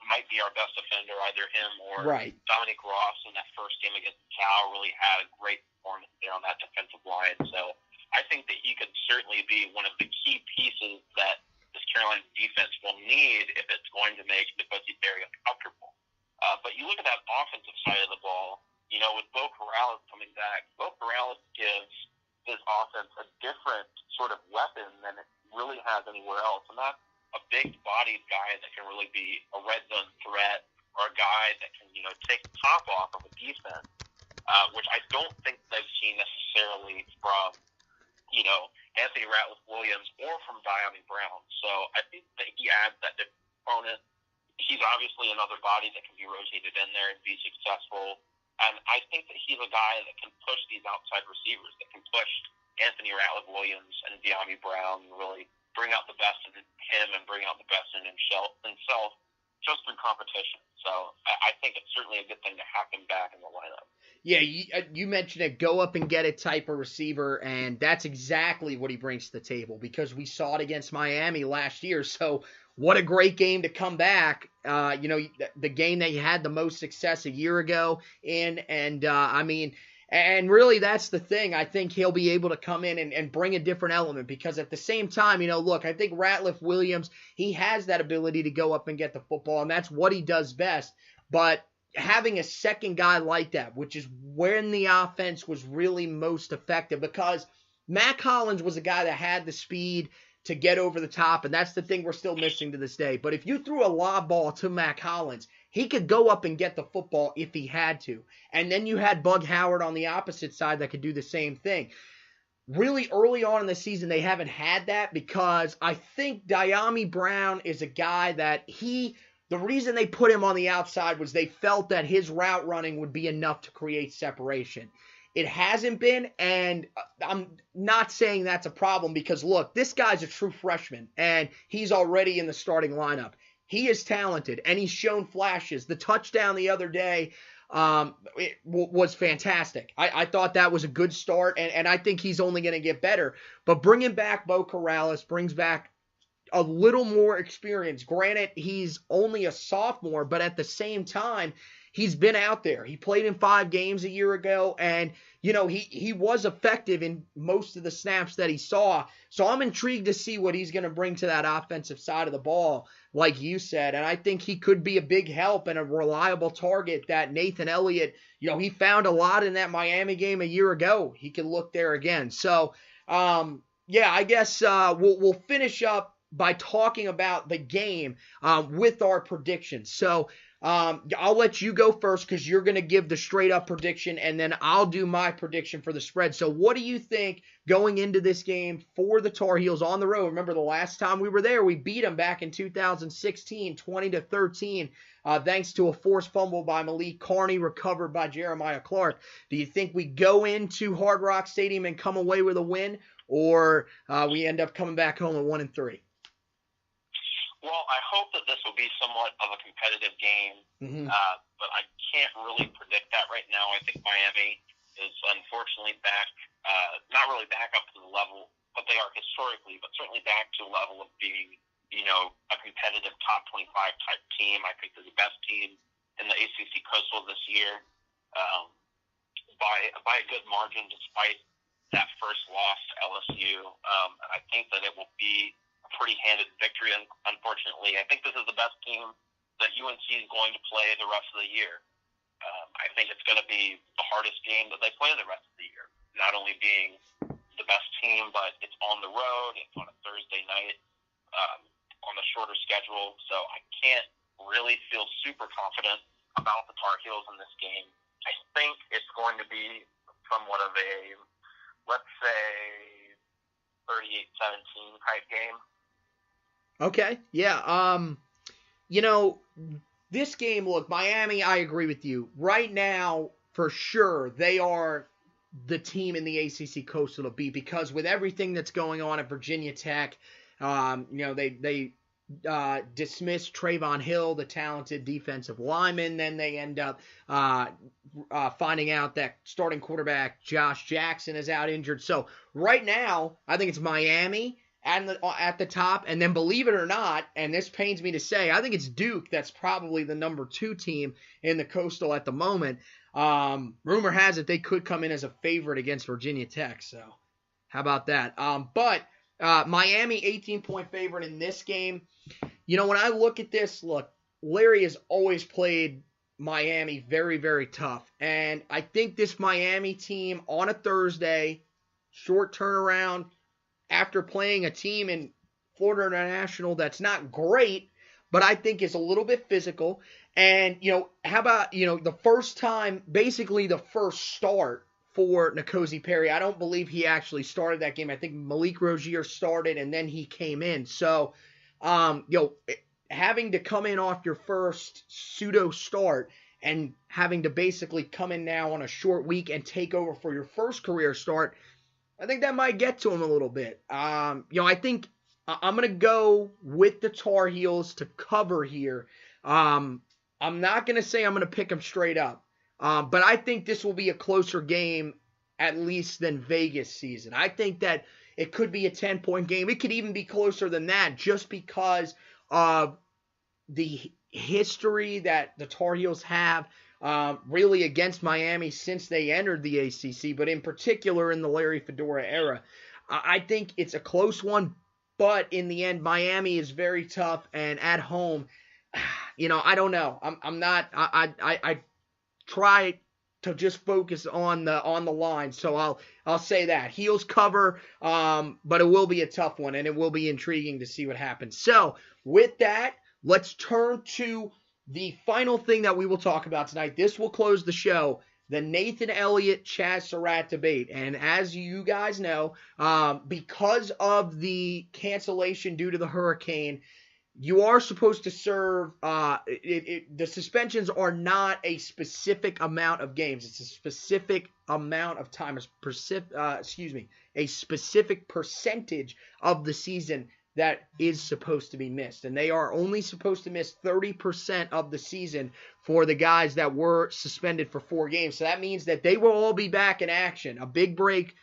might be our best defender, either him or Dominic Ross in that first game against Cal. Really had a great performance there on that defensive line. So I think that he could certainly be one of the key pieces that this Carolina defense will need if it's going to make N'Kosi Perry uncomfortable. But you look at that offensive side of the ball, with Bo Corrales coming back, Bo Corrales gives his offense a different sort of weapon than it really has anywhere else. And that's a big-bodied guy that can really be a red zone threat, or a guy that can, take the top off of a defense, which I don't think they've seen necessarily from, Anthony Ratliff-Williams or from Diami Brown. So I think that he adds that component. He's obviously another body that can be rotated in there and be successful. And I think that he's a guy that can push these outside receivers, that can push Anthony Ratliff-Williams and Diami Brown, and really bring out the best in him and bring out the best in himself just through competition. So I think it's certainly a good thing to have him back in the lineup. Yeah, you mentioned a go up and get it type of receiver, and that's exactly what he brings to the table, because we saw it against Miami last year. So what a great game to come back. The game that you had the most success a year ago in, and really that's the thing. I think he'll be able to come in and bring a different element, because at the same time, look, I think Ratliff-Williams, he has that ability to go up and get the football, and that's what he does best. But having a second guy like that, which is when the offense was really most effective, because Matt Collins was a guy that had the speed to get over the top, and that's the thing we're still missing to this day. But if you threw a lob ball to Matt Collins, he could go up and get the football if he had to. And then you had Bug Howard on the opposite side that could do the same thing. Really early on in the season, they haven't had that, because I think Diami Brown is a guy that the reason they put him on the outside was they felt that his route running would be enough to create separation. It hasn't been, and I'm not saying that's a problem, because, look, this guy's a true freshman, and he's already in the starting lineup. He is talented, and he's shown flashes. The touchdown the other day was fantastic. I thought that was a good start, and I think he's only going to get better. But bringing back Bo Corrales brings back a little more experience. Granted, he's only a sophomore, but at the same time, he's been out there. He played in 5 games a year ago, and, he was effective in most of the snaps that he saw. So I'm intrigued to see what he's going to bring to that offensive side of the ball, like you said. And I think he could be a big help and a reliable target that Nathan Elliott, he found a lot in that Miami game a year ago. He can look there again. So, I guess we'll finish up by talking about the game with our predictions. So I'll let you go first, because you're going to give the straight-up prediction, and then I'll do my prediction for the spread. So what do you think going into this game for the Tar Heels on the road? Remember, the last time we were there, we beat them back in 2016, 20-13, thanks to a forced fumble by Malik Carney, recovered by Jeremiah Clark. Do you think we go into Hard Rock Stadium and come away with a win, or we end up coming back home at 1-3? Well, I hope that this will be somewhat of a competitive game, but I can't really predict that right now. I think Miami is unfortunately back, not really back up to the level, but they are historically, but certainly back to a level of being, a competitive top 25 type team. I think they're the best team in the ACC Coastal this year by a good margin, despite that first loss to LSU. And I think that it will be pretty handed victory, unfortunately. I think this is the best team that UNC is going to play the rest of the year. I think it's going to be the hardest game that they play the rest of the year, not only being the best team, but it's on the road, it's on a Thursday night, on a shorter schedule, so I can't really feel super confident about the Tar Heels in this game. I think it's going to be somewhat of a, let's say, 38-17 type game. Okay, yeah. This game, look, Miami, I agree with you. Right now, for sure, they are the team in the ACC Coastal to beat because with everything that's going on at Virginia Tech, they dismissed Trayvon Hill, the talented defensive lineman. Then they end up finding out that starting quarterback Josh Jackson is out injured. So right now, I think it's Miami at the top, and then believe it or not, and this pains me to say, I think it's Duke that's probably the number 2 team in the Coastal at the moment. Rumor has it they could come in as a favorite against Virginia Tech, so how about that? But Miami 18-point favorite in this game. When I look at this, Larry has always played Miami very, very tough, and I think this Miami team on a Thursday, short turnaround, after playing a team in Florida International that's not great, but I think is a little bit physical. And, how about, the first time, basically the first start for N'Kosi Perry. I don't believe he actually started that game. I think Malik Rozier started and then he came in. So, having to come in off your first pseudo start and having to basically come in now on a short week and take over for your first career start, I think that might get to him a little bit. I think I'm going to go with the Tar Heels to cover here. I'm not going to say I'm going to pick them straight up, but I think this will be a closer game at least than Vegas season. I think that it could be a 10-point game. It could even be closer than that just because of the history that the Tar Heels have really against Miami since they entered the ACC, but in particular in the Larry Fedora era. I think it's a close one, but in the end, Miami is very tough, and at home, I don't know. I try to just focus on the line, so I'll say that. Heels cover, but it will be a tough one, and it will be intriguing to see what happens. So, with that, let's turn to the final thing that we will talk about tonight. This will close the show, the Nathan Elliott-Chaz Surratt debate. And as you guys know, because of the cancellation due to the hurricane, you are supposed to serve, the suspensions are not a specific amount of games. It's a specific amount of time, a specific percentage of the season that is supposed to be missed. And they are only supposed to miss 30% of the season for the guys that were suspended for 4 games. So that means that they will all be back in action. A big break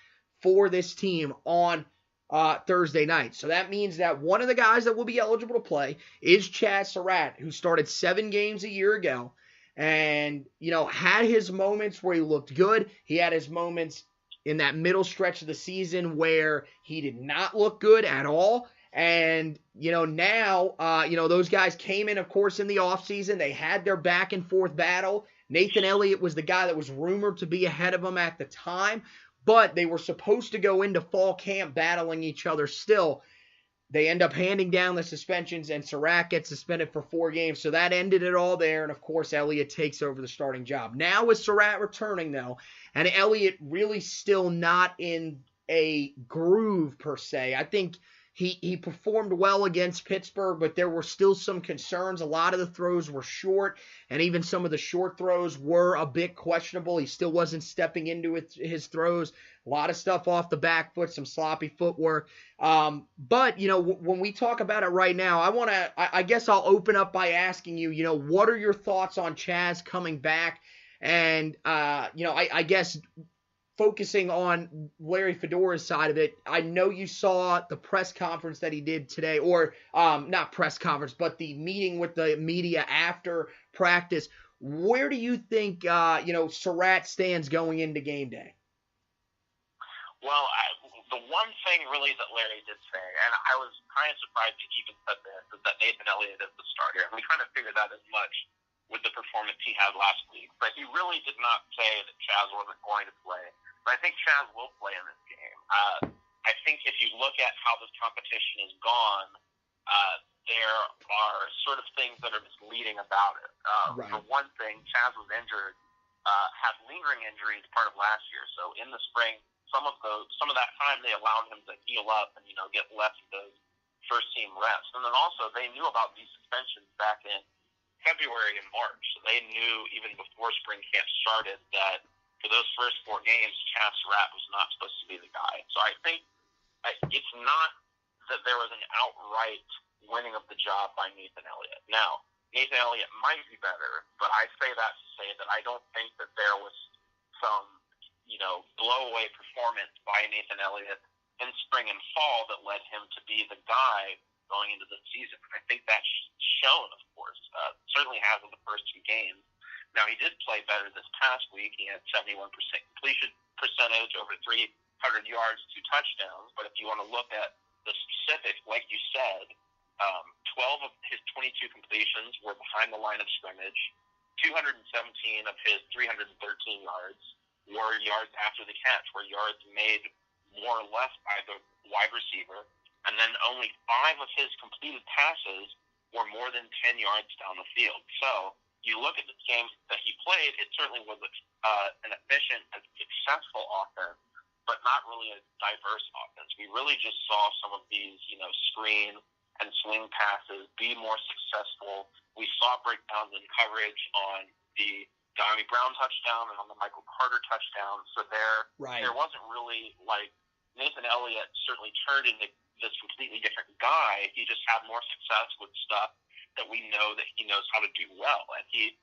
for this team on Thursday night. So that means that one of the guys that will be eligible to play is Chaz Surratt, who started 7 games a year ago and, had his moments where he looked good. He had his moments in that middle stretch of the season where he did not look good at all. And, now, those guys came in, of course, in the offseason. They had their back and forth battle. Nathan Elliott was the guy that was rumored to be ahead of them at the time, but they were supposed to go into fall camp battling each other still. They end up handing down the suspensions, and Surratt gets suspended for 4 games. So that ended it all there. And, of course, Elliott takes over the starting job. Now with Surratt returning, though, and Elliott really still not in a groove per se, I think He performed well against Pittsburgh, but there were still some concerns. A lot of the throws were short, and even some of the short throws were a bit questionable. He still wasn't stepping into his throws. A lot of stuff off the back foot, some sloppy footwork. But, when we talk about it right now, I guess I'll open up by asking you, what are your thoughts on Chaz coming back? And, I guess focusing on Larry Fedora's side of it, I know you saw the press conference that he did today, or not press conference, but the meeting with the media after practice. Where do you think, Surratt stands going into game day? Well, the one thing really that Larry did say, and I was kind of surprised he even said this, is that Nathan Elliott is the starter. And we kind of figured that as much with the performance he had last week. But he really did not say that Chaz wasn't going to play. But I think Chaz will play in this game. I think if you look at how this competition has gone, there are sort of things that are misleading about it. Right. For one thing, Chaz was injured, had lingering injuries part of last year. So in the spring, some of that time they allowed him to heal up and get less of those first team reps. And then also they knew about these suspensions back in February and March. So they knew even before spring camp started that for those first 4 games, Chaz Surratt was not supposed to be the guy. So I think it's not that there was an outright winning of the job by Nathan Elliott. Now, Nathan Elliott might be better, but I say that to say that I don't think that there was some blow-away performance by Nathan Elliott in spring and fall that led him to be the guy going into the season. I think that's shown, of course. Certainly has in the first 2 games. Now, he did play better this past week. He had 71% completion percentage, over 300 yards, 2 touchdowns. But if you want to look at the specifics, like you said, 12 of his 22 completions were behind the line of scrimmage. 217 of his 313 yards were yards after the catch, were yards made more or less by the wide receiver. And then only 5 of his completed passes were more than 10 yards down the field. So you look at the game that he played, it certainly was an efficient and successful offense, but not really a diverse offense. We really just saw some of these, screen and swing passes be more successful. We saw breakdowns in coverage on the Donnie Brown touchdown and on the Michael Carter touchdown. So there wasn't really Nathan Elliott certainly turned into this completely different guy. He just had more success with stuff that we know that he knows how to do well. And he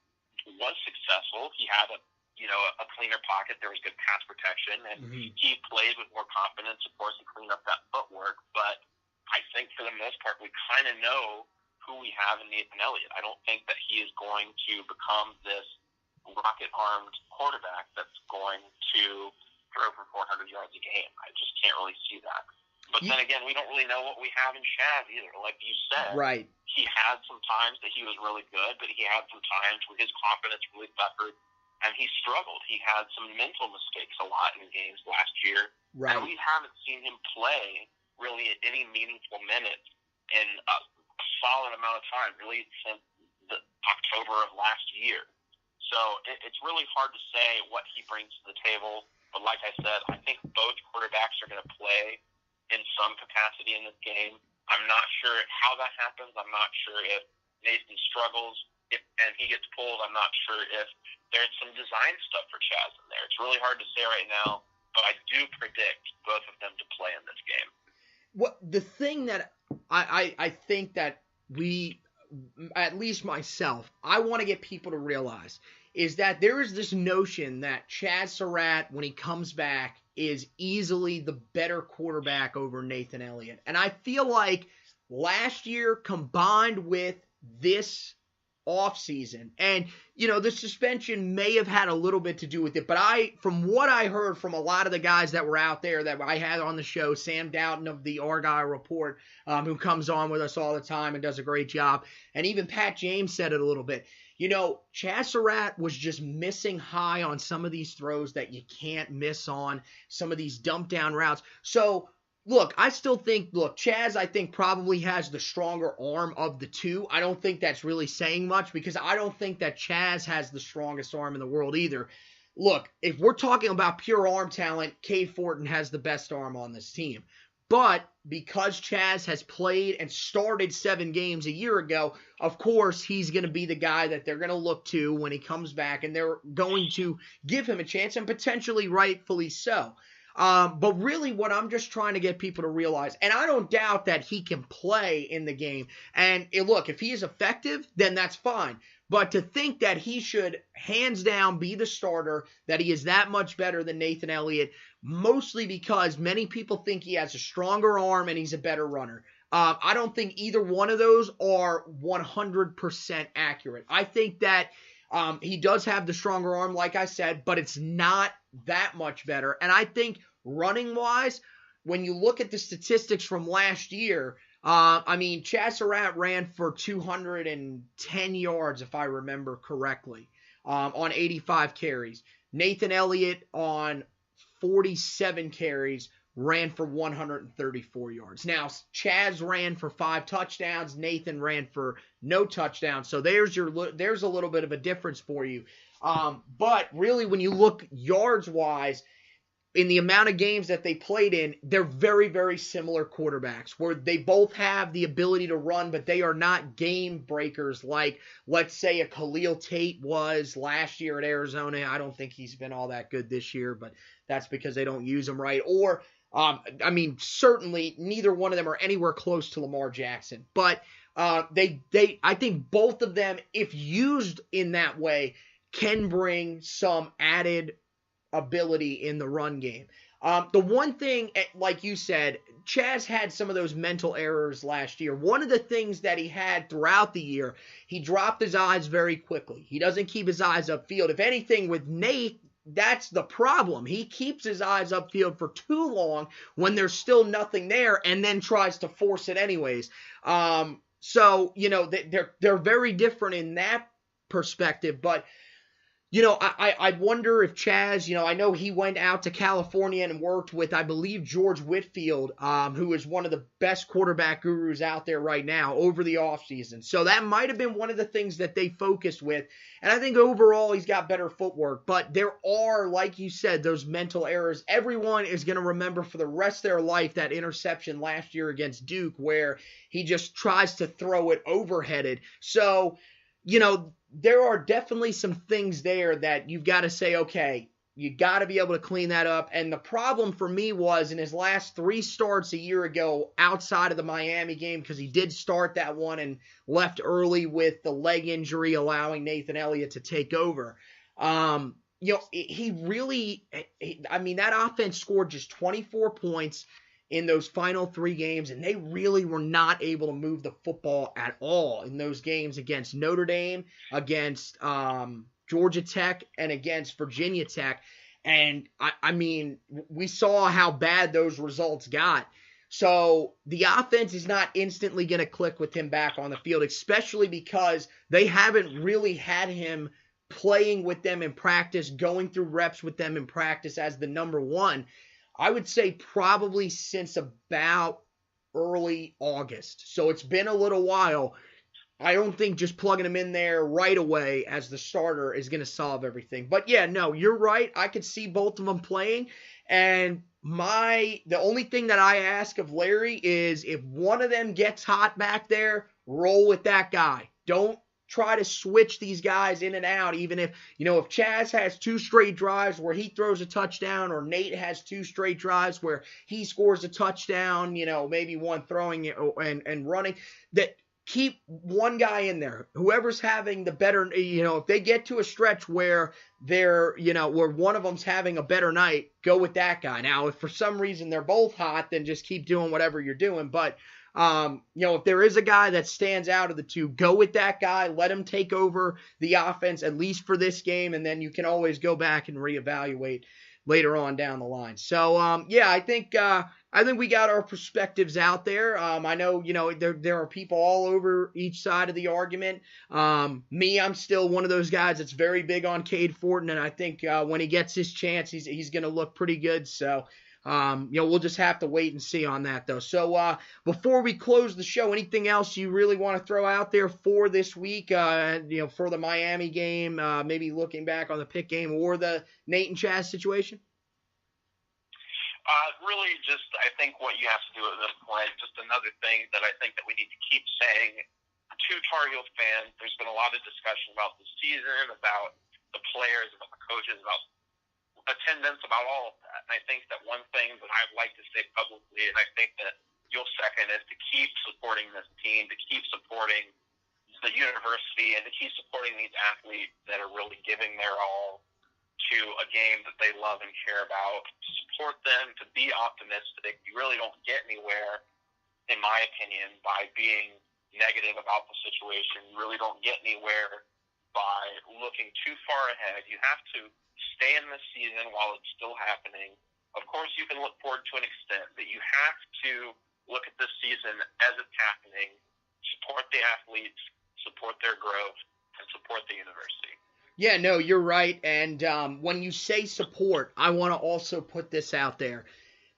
was successful. He had a cleaner pocket. There was good pass protection, and he played with more confidence. Of course, he cleaned up that footwork. But I think for the most part, we kind of know who we have in Nathan Elliott. I don't think that he is going to become this rocket-armed quarterback that's going to throw for 400 yards a game. I just can't really see that. But then again, we don't really know what we have in Chaz either. Like you said, right. He had some times that he was really good, but he had some times where his confidence really suffered, and he struggled. He had some mental mistakes a lot in games last year, right. And we haven't seen him play really at any meaningful minutes in a solid amount of time, really since October of last year. So it's really hard to say what he brings to the table. But like I said, I think both quarterbacks are going to play in some capacity in this game. I'm not sure how that happens. I'm not sure if Nathan struggles and he gets pulled. I'm not sure if there's some design stuff for Chaz in there. It's really hard to say right now, but I do predict both of them to play in this game. What the thing that I think that we, at least myself, I want to get people to realize is that there is this notion that Chaz Surratt, when he comes back, is easily the better quarterback over Nathan Elliott. And I feel like last year combined with this offseason, and, the suspension may have had a little bit to do with it, but from what I heard from a lot of the guys that were out there that I had on the show, Sam Doughton of the Argyle Report, who comes on with us all the time and does a great job, and even Pat James said it a little bit. Chaz Surratt was just missing high on some of these throws that you can't miss on, some of these dump down routes. So, look, I still think, Chaz, I think, probably has the stronger arm of the two. I don't think that's really saying much because I don't think that Chaz has the strongest arm in the world either. Look, if we're talking about pure arm talent, Cade Fortin has the best arm on this team. But because Chaz has played and started 7 games a year ago, of course, he's going to be the guy that they're going to look to when he comes back, and they're going to give him a chance, and potentially rightfully so. But really what I'm just trying to get people to realize, and I don't doubt that he can play in the game, and look, if he is effective, then that's fine. But to think that he should hands down be the starter, that he is that much better than Nathan Elliott, mostly because many people think he has a stronger arm and he's a better runner. I don't think either one of those are 100% accurate. I think that he does have the stronger arm, like I said, but it's not that much better. And I think running-wise, when you look at the statistics from last year, Chaz Surratt ran for 210 yards, if I remember correctly, on 85 carries. Nathan Elliott on 47 carries ran for 134 yards. Now, Chaz ran for 5 touchdowns. Nathan ran for no touchdowns. So there's a little bit of a difference for you. But really, when you look yards-wise, in the amount of games that they played in, they're very, very similar quarterbacks, where they both have the ability to run, but they are not game breakers like, let's say, a Khalil Tate was last year at Arizona. I don't think he's been all that good this year, but that's because they don't use him right. Or, certainly neither one of them are anywhere close to Lamar Jackson. But I think both of them, if used in that way, can bring some added ability in the run game. The one thing, like you said, Chaz had some of those mental errors last year. One of the things that he had throughout the year, he dropped his eyes very quickly. He doesn't keep his eyes upfield. If anything, with Nate, that's the problem. He keeps his eyes upfield for too long when there's still nothing there, and then tries to force it anyways. So, they're very different in that perspective, but I wonder if Chaz, I know he went out to California and worked with, I believe, George Whitfield, who is one of the best quarterback gurus out there right now, over the offseason. So that might have been one of the things that they focused with. And I think overall he's got better footwork. But there are, like you said, those mental errors. Everyone is going to remember for the rest of their life that interception last year against Duke where he just tries to throw it overheaded. So, there are definitely some things there that you've got to say, okay, you got to be able to clean that up. And the problem for me was in his last 3 starts a year ago outside of the Miami game, because he did start that one and left early with the leg injury, allowing Nathan Elliott to take over. He really, that offense scored just 24 points in those final 3 games, and they really were not able to move the football at all in those games against Notre Dame, against Georgia Tech, and against Virginia Tech. And, we saw how bad those results got. So the offense is not instantly going to click with him back on the field, especially because they haven't really had him playing with them in practice, going through reps with them in practice as the number one. I would say probably since about early August. So it's been a little while. I don't think just plugging him in there right away as the starter is going to solve everything. But yeah, no, you're right. I could see both of them playing. And the only thing that I ask of Larry is if one of them gets hot back there, roll with that guy. Don't try to switch these guys in and out, even if Chaz has 2 straight drives where he throws a touchdown, or Nate has 2 straight drives where he scores a touchdown, maybe one throwing and running, that keep one guy in there. Whoever's having the better, if they get to a stretch where they're, where one of them's having a better night, go with that guy. Now, if for some reason they're both hot, then just keep doing whatever you're doing. But if there is a guy that stands out of the 2, go with that guy. Let him take over the offense, at least for this game, and then you can always go back and reevaluate later on down the line. So, I think we got our perspectives out there. I know, there are people all over each side of the argument. Me, I'm still one of those guys that's very big on Cade Fortin, and I think when he gets his chance, he's going to look pretty good. So, we'll just have to wait and see on that, though. So before we close the show, anything else you really want to throw out there for this week, for the Miami game, maybe looking back on the Pitt game or the Nate and Chaz situation? Really, just I think what you have to do at this point, just another thing that I think that we need to keep saying to Tar Heels fans. There's been a lot of discussion about the season, about the players, about the coaches, about attendance, about all of that. And I think that one thing that I'd like to say publicly, and I think that you'll second, is to keep supporting this team, to keep supporting the university, and to keep supporting these athletes that are really giving their all to a game that they love and care about. Support them, to be optimistic. You really don't get anywhere, in my opinion, by being negative about the situation. You really don't get anywhere by looking too far ahead. You have to stay in the season while it's still happening. Of course, you can look forward to an extent, but you have to look at this season as it's happening, support the athletes, support their growth, and support the university. Yeah, no, you're right. And when you say support, I want to also put this out there.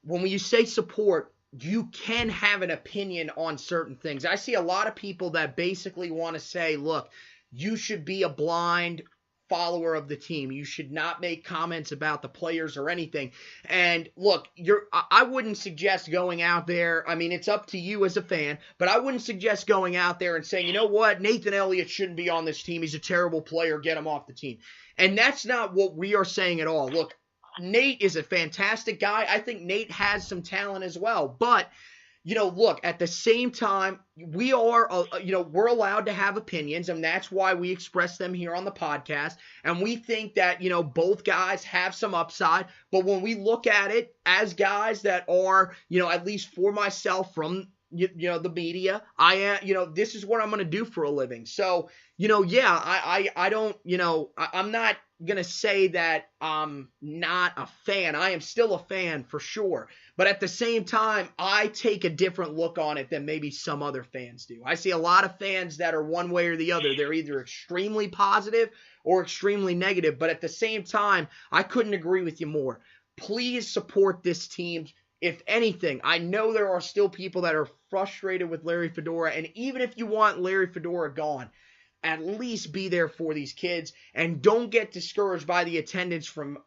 When you say support, you can have an opinion on certain things. I see a lot of people that basically want to say, look, you should be a blind follower of the team. You should not make comments about the players or anything. And look, I wouldn't suggest going out there. I mean, it's up to you as a fan, but I wouldn't suggest going out there and saying, you know what, Nathan Elliott shouldn't be on this team. He's a terrible player. Get him off the team. And that's not what we are saying at all. Look, Nate is a fantastic guy. I think Nate has some talent as well. But look, at the same time, we are, we're allowed to have opinions, and that's why we express them here on the podcast. And we think that, both guys have some upside. But when we look at it as guys that are, at least for myself from, the media, I am, this is what I'm going to do for a living. So, I don't, I'm not going to say that I'm not a fan. I am still a fan for sure. But at the same time, I take a different look on it than maybe some other fans do. I see a lot of fans that are one way or the other. They're either extremely positive or extremely negative. But at the same time, I couldn't agree with you more. Please support this team. If anything, I know there are still people that are frustrated with Larry Fedora. And even if you want Larry Fedora gone, at least be there for these kids. And don't get discouraged by the attendance from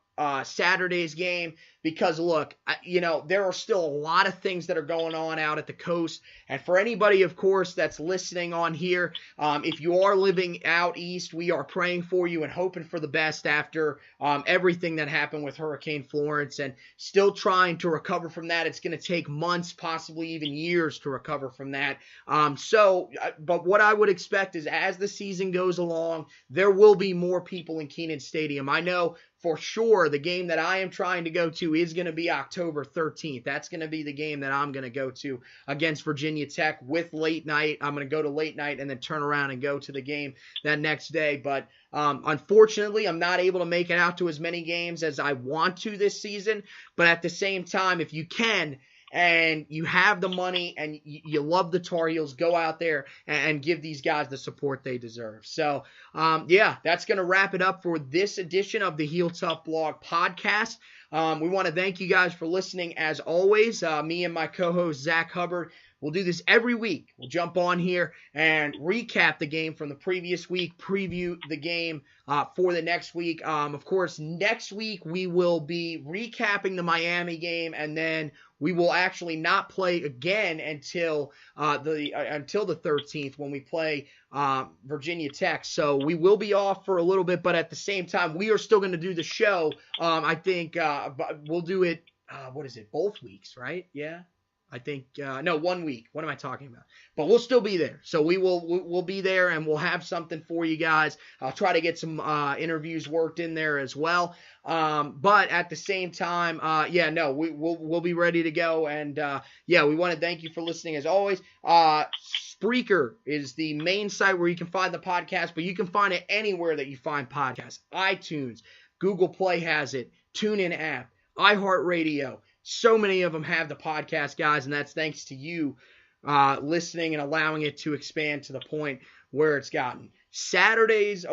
Saturday's game, because look, there are still a lot of things that are going on out at the coast. And for anybody, of course, that's listening on here, if you are living out east, we are praying for you and hoping for the best after everything that happened with Hurricane Florence, and still trying to recover from that. It's going to take months, possibly even years to recover from that. But what I would expect is as the season goes along, there will be more people in Kenan Stadium. I know for sure the game that I am trying to go to is going to be October 13th. That's going to be the game that I'm going to go to against Virginia Tech with late night. I'm going to go to late night and then turn around and go to the game that next day. But unfortunately, I'm not able to make it out to as many games as I want to this season. But at the same time, if you can, and you have the money and you love the Tar Heels, go out there and give these guys the support they deserve. So, that's going to wrap it up for this edition of the Heel Tough Blog podcast. We want to thank you guys for listening as always. Me and my co-host, Zack Hubbard, we'll do this every week. We'll jump on here and recap the game from the previous week, preview the game for the next week. Of course, next week we will be recapping the Miami game, and then we will actually not play again until the 13th when we play Virginia Tech. So we will be off for a little bit, but at the same time, we are still going to do the show. I think we'll do it, both weeks, right? Yeah. I think, 1 week. What am I talking about? But we'll still be there. So we'll be there, and we'll have something for you guys. I'll try to get some interviews worked in there as well. But at the same time, we'll be ready to go. And we want to thank you for listening as always. Spreaker is the main site where you can find the podcast, but you can find it anywhere that you find podcasts. iTunes, Google Play has it, TuneIn app, iHeartRadio. So many of them have the podcast, guys, and that's thanks to you listening and allowing it to expand to the point where it's gotten. Thursday's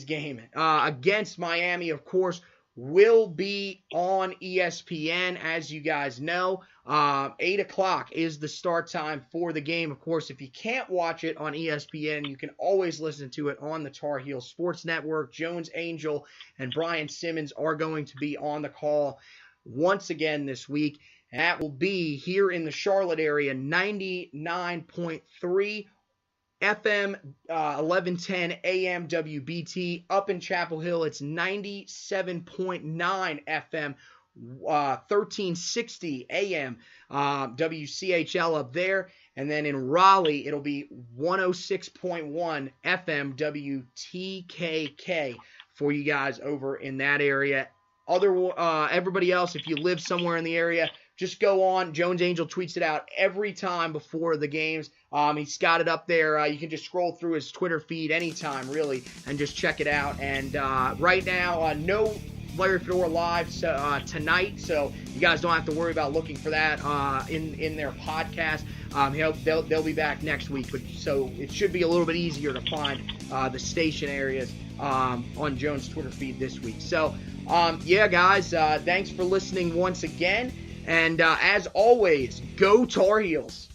game against Miami, of course, will be on ESPN, as you guys know. 8 o'clock is the start time for the game. Of course, if you can't watch it on ESPN, you can always listen to it on the Tar Heels Sports Network. Jones Angel and Brian Simmons are going to be on the call once again this week. And that will be here in the Charlotte area, 99.3 FM, 1110 AM WBT. Up in Chapel Hill, it's 97.9 FM, 1360 AM WCHL up there. And then in Raleigh, it'll be 106.1 FM WTKK for you guys over in that area. Everybody else, if you live somewhere in the area, just go on. Jones Angel tweets it out every time before the games. He's got it up there. You can just scroll through his Twitter feed anytime, really, and just check it out. And right now, no Larry Fedora Live tonight, so you guys don't have to worry about looking for that in their podcast. They'll be back next week, so it should be a little bit easier to find the station areas on Jones' Twitter feed this week. So, yeah, guys, thanks for listening once again. And as always, go Tar Heels.